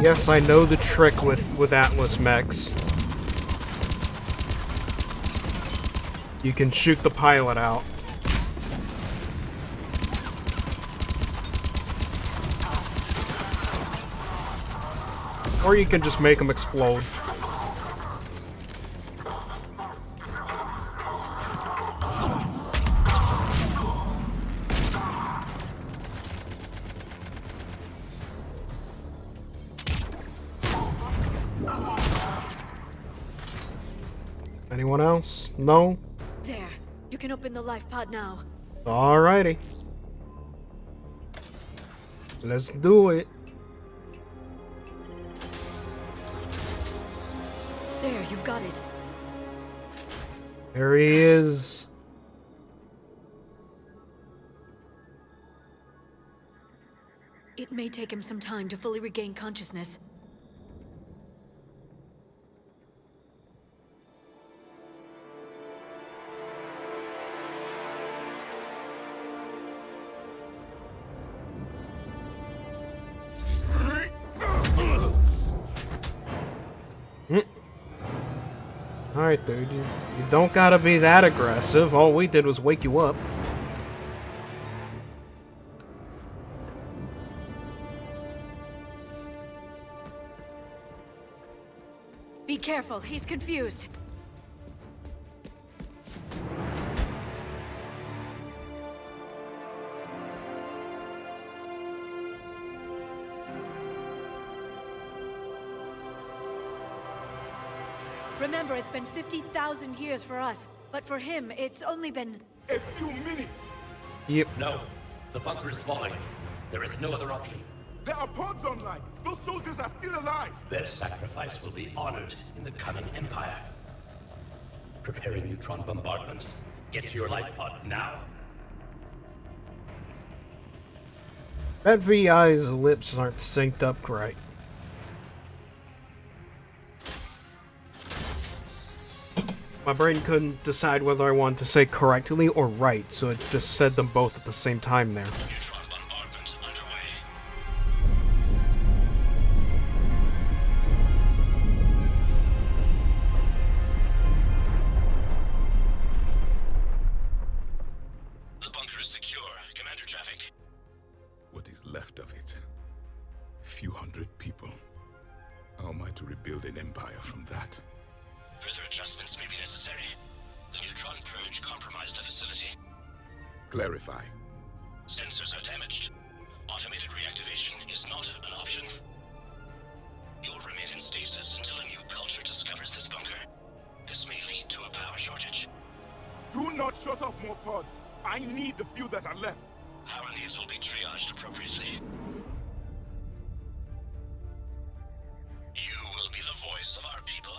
Yes, I know the trick with Atlas mechs. You can shoot the pilot out. Or you can just make them explode. Anyone else? No? There. You can open the life pod now. Alrighty. Let's do it. There, you've got it. There he is. It may take him some time to fully regain consciousness. Alright, dude, you don't gotta be that aggressive. All we did was wake you up. Be careful, he's confused. Remember, it's been 50,000 years for us, but for him, it's only been... A few minutes! Yep. No. The bunker is falling. There is no other option. There are pods online! Those soldiers are still alive! Their sacrifice will be honored in the coming Empire. Preparing neutron bombardment. Get to your life pod now. That VI's lips aren't synced up right. My brain couldn't decide whether I wanted to say correctly or right, so it just said them both at the same time there. Neutron bombardment underway. The bunker is secure. Commander traffic. What is left of it? A few hundred people. How am I to rebuild an empire from that? Further adjustments may be necessary. The neutron purge compromised the facility. Clarify. Sensors are damaged. Automated reactivation is not an option. You'll remain in stasis until a new culture discovers this bunker. This may lead to a power shortage. Do not shut off more pods! I need the few that are left! Power needs will be triaged appropriately. You will be the voice of our people.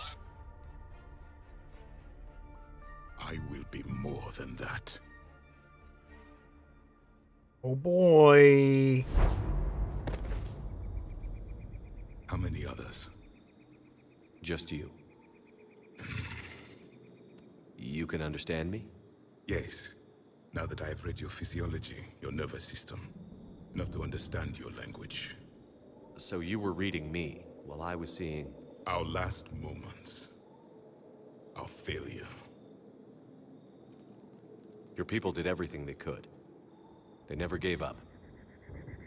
I will be more than that. Oh boy. How many others? Just you. You can understand me? Yes. Now that I have read your physiology, your nervous system, enough to understand your language. So you were reading me, while I was seeing... Our last moments. Our failure. Your people did everything they could. They never gave up.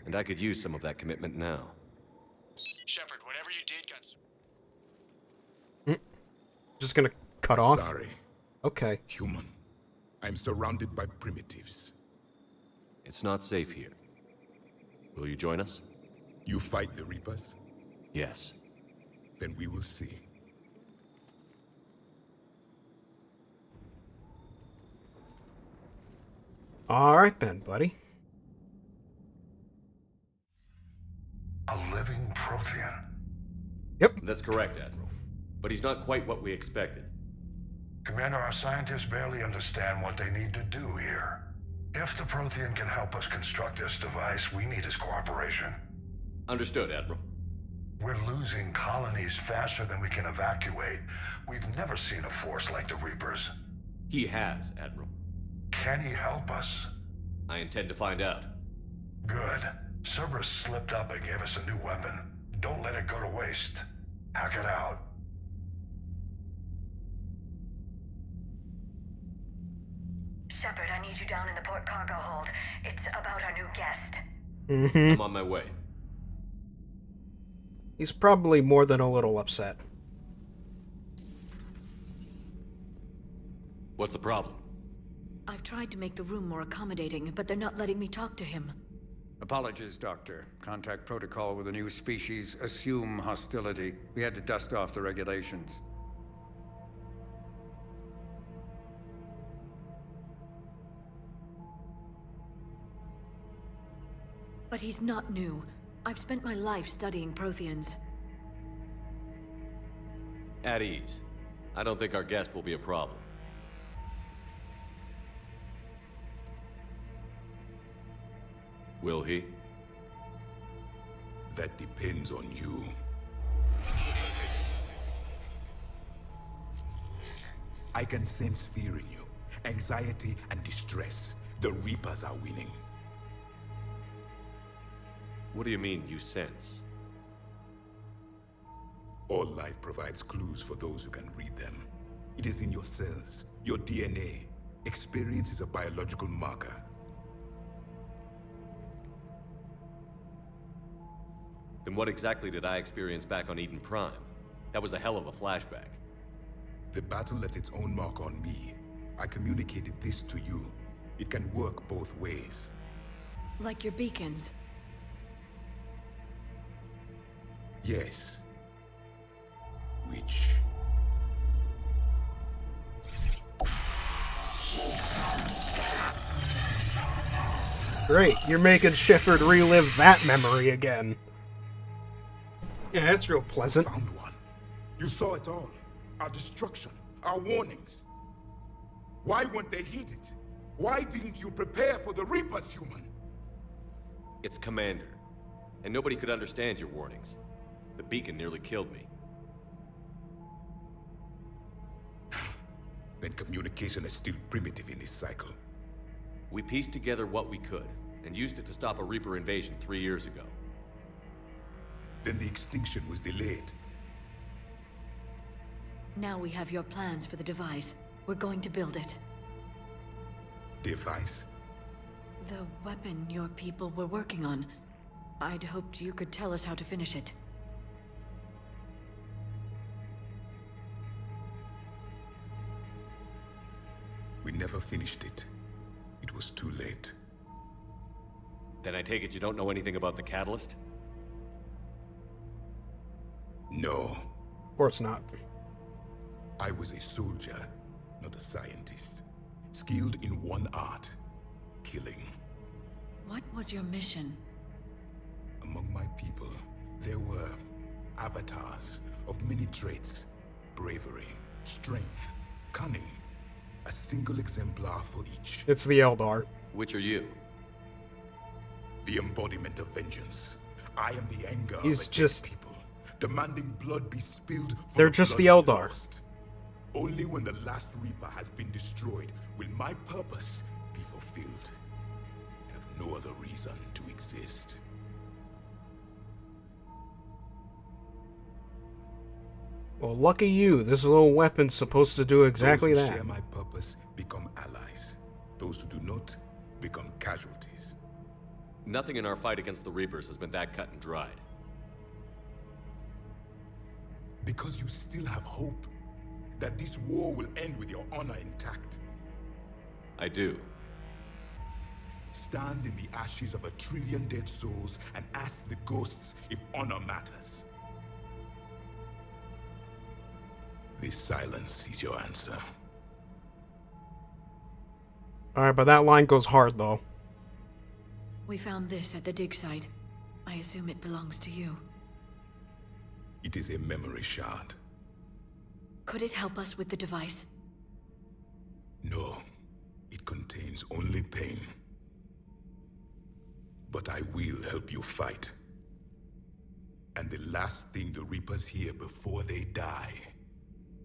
And I could use some of that commitment now. Shepard, whatever you did got... Just gonna cut off? Sorry. Okay. Human. I'm surrounded by primitives. It's not safe here. Will you join us? You fight the Reapers? Yes. Then we will see. Alright then, buddy. A living Prothean. Yep. That's correct, Admiral. But he's not quite what we expected. Commander, our scientists barely understand what they need to do here. If the Prothean can help us construct this device, we need his cooperation. Understood, Admiral. We're losing colonies faster than we can evacuate. We've never seen a force like the Reapers. He has, Admiral. Can he help us? I intend to find out. Good. Cerberus slipped up and gave us a new weapon. Don't let it go to waste. Hack it out. Shepard, I need you down in the port cargo hold. It's about our new guest. I'm on my way. He's probably more than a little upset. What's the problem? I've tried to make the room more accommodating, but they're not letting me talk to him. Apologies, Doctor. Contact protocol with a new species. Assume hostility. We had to dust off the regulations. But he's not new. I've spent my life studying Protheans. At ease. I don't think our guest will be a problem. Will he? That depends on you. I can sense fear in you, anxiety and distress. The Reapers are winning. What do you mean, you sense? All life provides clues for those who can read them. It is in your cells, your DNA. Experience is a biological marker. Then what exactly did I experience back on Eden Prime? That was a hell of a flashback. The battle left its own mark on me. I communicated this to you. It can work both ways. Like your beacons. Yes. Which... Great, you're making Shepard relive that memory again. Yeah, that's real pleasant. Found one. You saw it all. Our destruction, our warnings. Why weren't they heeded? Why didn't you prepare for the Reapers, human? It's Commander. And nobody could understand your warnings. The beacon nearly killed me. Then communication is still primitive in this cycle. We pieced together what we could, and used it to stop a Reaper invasion 3 years ago. Then the extinction was delayed. Now we have your plans for the device. We're going to build it. Device? The weapon your people were working on. I'd hoped you could tell us how to finish it. We never finished it. It was too late. Then I take it you don't know anything about the catalyst? No. Of course not. I was a soldier, not a scientist. Skilled in one art, killing. What was your mission? Among my people, there were avatars of many traits. Bravery, strength, cunning. A single exemplar for each. It's the Eldar. Which are you? The embodiment of vengeance. I am the anger He's of a just... people, demanding blood be spilled for They're the just the blood Eldar. lost. Only when the last Reaper has been destroyed will my purpose be fulfilled. I have no other reason to exist. Well, lucky you. This little weapon's supposed to do exactly Those who that. share my purpose become allies. Those who do not become casualties. Nothing in our fight against the Reapers has been that cut and dried. Because you still have hope that this war will end with your honor intact. I do. Stand in the ashes of 1 trillion dead souls and ask the ghosts if honor matters. This silence is your answer. Alright, but that line goes hard, though. We found this at the dig site. I assume it belongs to you. It is a memory shard. Could it help us with the device? No, it contains only pain. But I will help you fight. And the last thing the Reapers hear before they die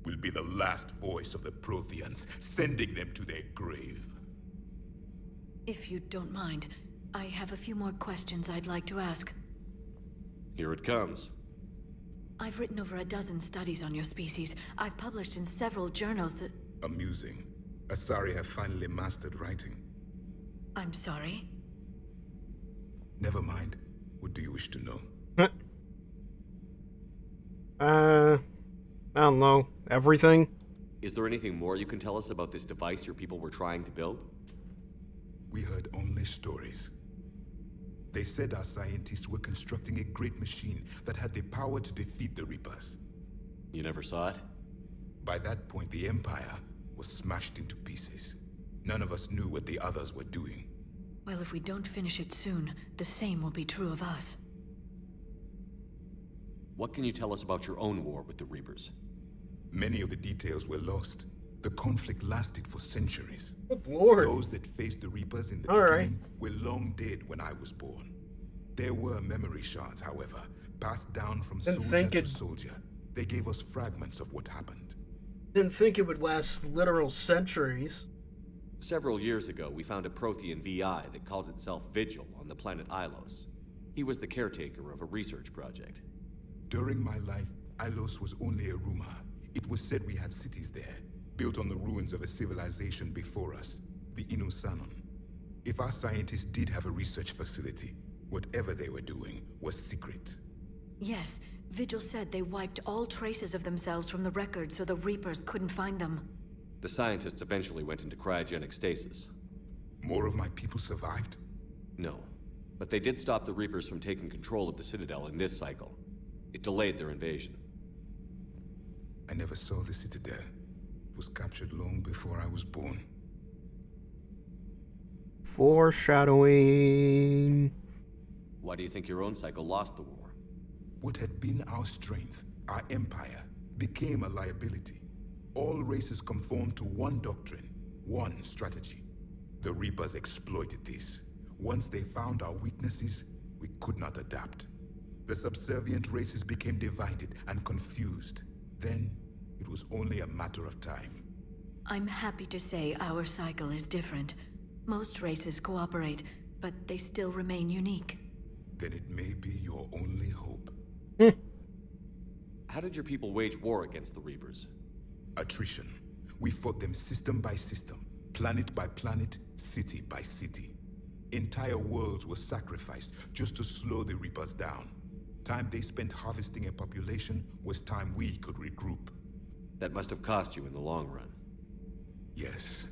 will be the last voice of the Protheans, sending them to their grave. If you don't mind, I have a few more questions I'd like to ask. Here it comes. I've written over a dozen studies on your species. I've published in several journals that... Amusing. Asari have finally mastered writing. I'm sorry? Never mind. What do you wish to know? I don't know. Everything? Is there anything more you can tell us about this device your people were trying to build? We heard only stories. They said our scientists were constructing a great machine that had the power to defeat the Reapers. You never saw it? By that point, the Empire was smashed into pieces. None of us knew what the others were doing. Well, if we don't finish it soon, the same will be true of us. What can you tell us about your own war with the Reapers? Many of the details were lost. The conflict lasted for centuries. Good lord. Those that faced the Reapers in the All beginning were long dead when I was born. There were memory shards, however, passed down from soldier to soldier. They gave us fragments of what happened. Didn't think it would last literal centuries. Several years ago, we found a Prothean VI that called itself Vigil on the planet Ilos. He was the caretaker of a research project. During my life, Ilos was only a rumor. It was said we had cities there, built on the ruins of a civilization before us, the Inusanon. If our scientists did have a research facility, whatever they were doing was secret. Yes, Vigil said they wiped all traces of themselves from the records so the Reapers couldn't find them. The scientists eventually went into cryogenic stasis. More of my people survived? No, but they did stop the Reapers from taking control of the Citadel in this cycle. It delayed their invasion. I never saw the Citadel. It was captured long before I was born. Foreshadowing. Why do you think your own cycle lost the war? What had been our strength, our empire, became a liability. All races conformed to one doctrine, one strategy. The Reapers exploited this. Once they found our weaknesses, we could not adapt. The subservient races became divided and confused. Then, it was only a matter of time. I'm happy to say our cycle is different. Most races cooperate, but they still remain unique. Then it may be your only hope. How did your people wage war against the Reapers? Attrition. We fought them system by system, planet by planet, city by city. Entire worlds were sacrificed just to slow the Reapers down. Time they spent harvesting a population was time we could regroup. That must have cost you in the long run. Yes.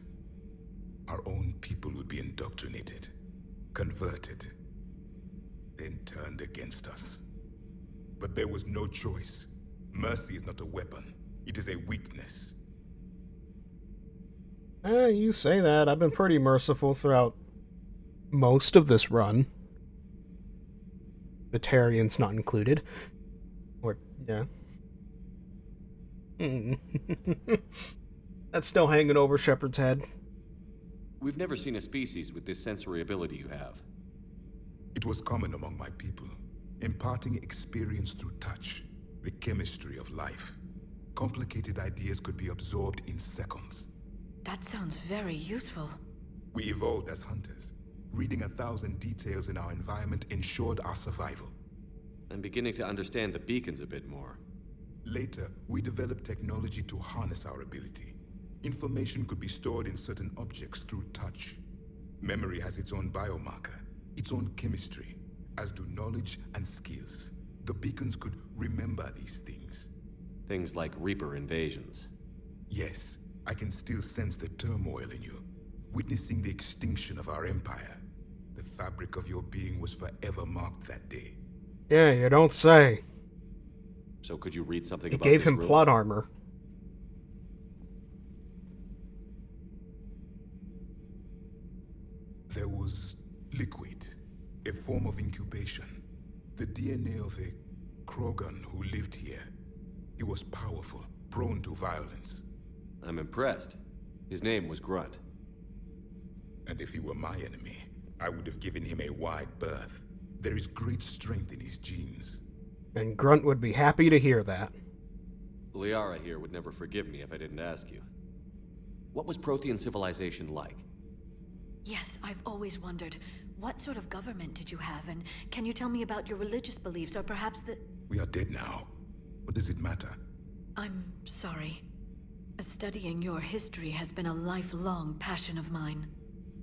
Our own people would be indoctrinated, converted, then turned against us. But there was no choice. Mercy is not a weapon. It is a weakness. You say that. I've been pretty merciful throughout most of this run. Batarians not included. Or, yeah. That's still hanging over Shepard's head. We've never seen a species with this sensory ability you have. It was common among my people, imparting experience through touch, the chemistry of life. Complicated ideas could be absorbed in seconds. That sounds very useful. We evolved as hunters. Reading 1,000 details in our environment ensured our survival. I'm beginning to understand the beacons a bit more. Later, we developed technology to harness our ability. Information could be stored in certain objects through touch. Memory has its own biomarker, its own chemistry, as do knowledge and skills. The beacons could remember these things. Things like Reaper invasions. Yes, I can still sense the turmoil in you, witnessing the extinction of our empire. The fabric of your being was forever marked that day. Yeah, you don't say. So could you read something It about gave this him room? plot armor. There was liquid, a form of incubation. The DNA of a Krogan who lived here. He was powerful, prone to violence. I'm impressed. His name was Grunt. And if he were my enemy, I would have given him a wide berth. There is great strength in his genes. And Grunt would be happy to hear that. Liara here would never forgive me if I didn't ask you. What was Prothean civilization like? Yes, I've always wondered, what sort of government did you have, and can you tell me about your religious beliefs, or perhaps the... We are dead now. What does it matter? I'm sorry. Studying your history has been a lifelong passion of mine.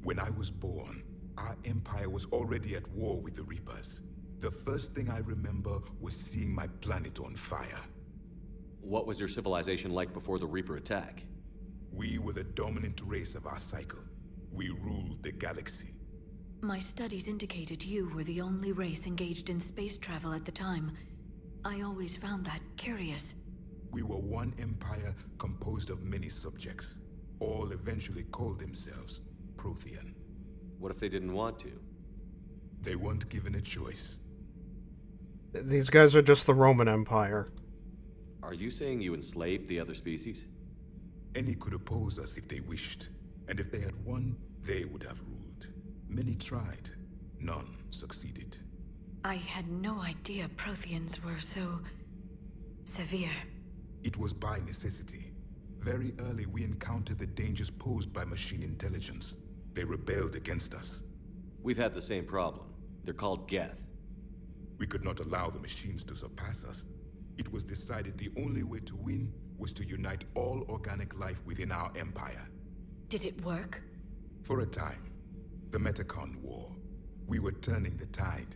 When I was born, our empire was already at war with the Reapers. The first thing I remember was seeing my planet on fire. What was your civilization like before the Reaper attack? We were the dominant race of our cycle. We ruled the galaxy. My studies indicated you were the only race engaged in space travel at the time. I always found that curious. We were one empire composed of many subjects. All eventually called themselves Prothean. What if they didn't want to? They weren't given a choice. These guys are just the Roman Empire. Are you saying you enslaved the other species? Any could oppose us if they wished, and if they had won, they would have ruled. Many tried. None succeeded. I had no idea Protheans were so... severe. It was by necessity. Very early we encountered the dangers posed by machine intelligence. They rebelled against us. We've had the same problem. They're called Geth. We could not allow the machines to surpass us. It was decided the only way to win was to unite all organic life within our empire. Did it work? For a time. The Metacon War. We were turning the tide.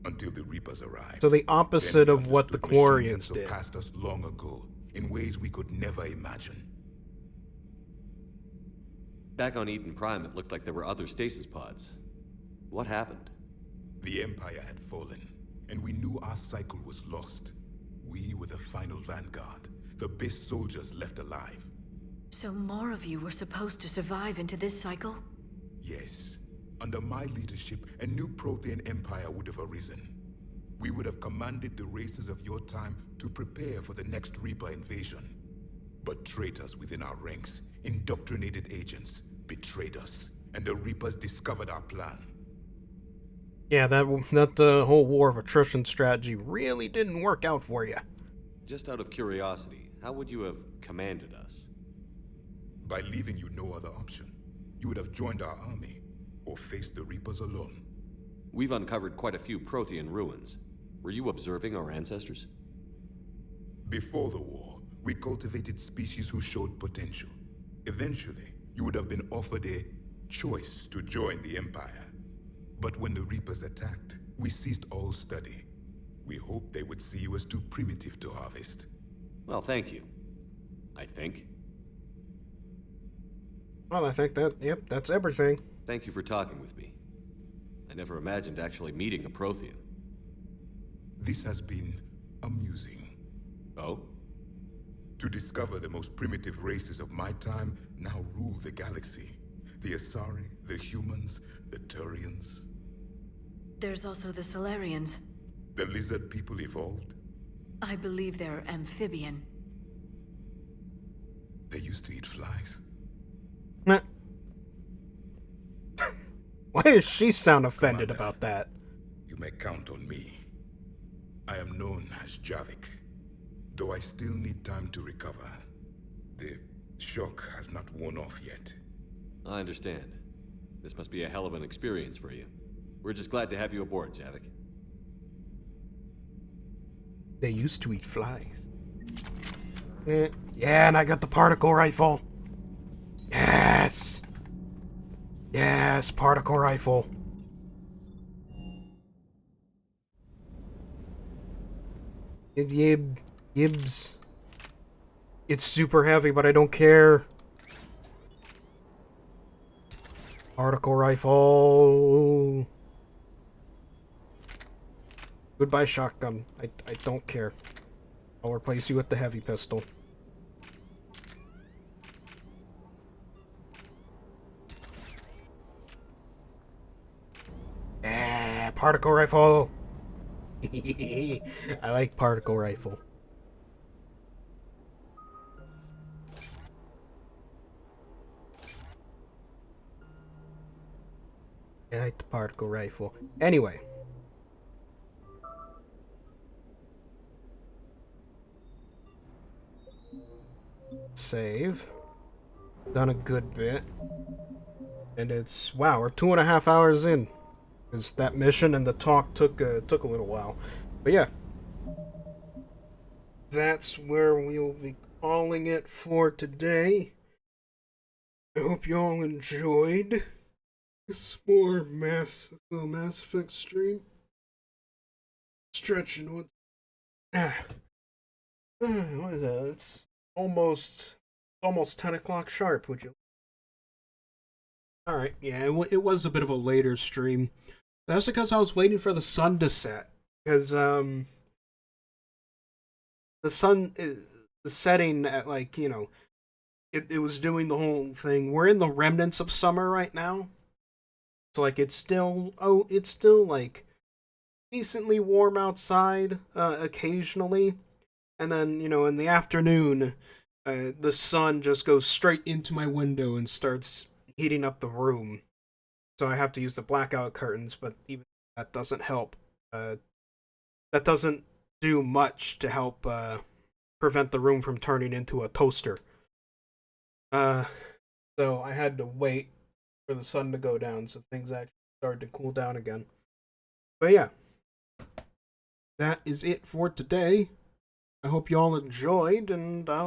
Until the Reapers arrived. So the opposite of what the Quarians did. Surpassed us long ago, in ways we could never imagine. Back on Eden Prime, it looked like there were other stasis pods. What happened? The Empire had fallen, and we knew our cycle was lost. We were the final vanguard, the best soldiers left alive. So more of you were supposed to survive into this cycle? Yes. Under my leadership, a new Prothean empire would have arisen. We would have commanded the races of your time to prepare for the next Reaper invasion. But traitors within our ranks, indoctrinated agents, betrayed us, and the Reapers discovered our plan. Yeah, that whole war of attrition strategy really didn't work out for you. Just out of curiosity, how would you have commanded us? By leaving you no other option. You would have joined our army, or faced the Reapers alone. We've uncovered quite a few Prothean ruins. Were you observing our ancestors? Before the war, we cultivated species who showed potential. Eventually, you would have been offered a choice to join the Empire. But when the Reapers attacked, we ceased all study. We hoped they would see you as too primitive to harvest. Well, thank you. I think. Well, I think that's everything. Thank you for talking with me. I never imagined actually meeting a Prothean. This has been amusing. Oh? To discover the most primitive races of my time now rule the galaxy. The Asari, the humans, the Turians. There's also the Solarians. The lizard people evolved? I believe they're amphibian. They used to eat flies. Nah. Why does she sound offended about that? You may count on me. I am known as Javik, though I still need time to recover. The shock has not worn off yet. I understand. This must be a hell of an experience for you. We're just glad to have you aboard, Javik. They used to eat flies. Yeah, and I got the particle rifle. Yes! Yes, particle rifle. Yibs. It's super heavy, but I don't care. Particle rifle. Goodbye, shotgun. I don't care. I'll replace you with the heavy pistol. Particle rifle. I like particle rifle. I like the particle rifle. Anyway. Save. Done a good bit. And it's, wow, we're 2.5 hours in. Because that mission and the talk took a little while. But yeah. That's where we'll be calling it for today. I hope you all enjoyed this more Mass Effect stream. Stretching what? What is that? It's almost 10 o'clock sharp, would you? Alright, yeah, it was a bit of a later stream. That's because I was waiting for the sun to set. Because, the sun is setting at, like, you know, it was doing the whole thing. We're in the remnants of summer right now. So, like, it's still, like, decently warm outside, occasionally. And then, in the afternoon, the sun just goes straight into my window and starts heating up the room. So I have to use the blackout curtains, but even that doesn't help. That doesn't do much to help prevent the room from turning into a toaster. So I had to wait for the sun to go down so things actually started to cool down again. But yeah, that is it for today. I hope you all enjoyed, and I'll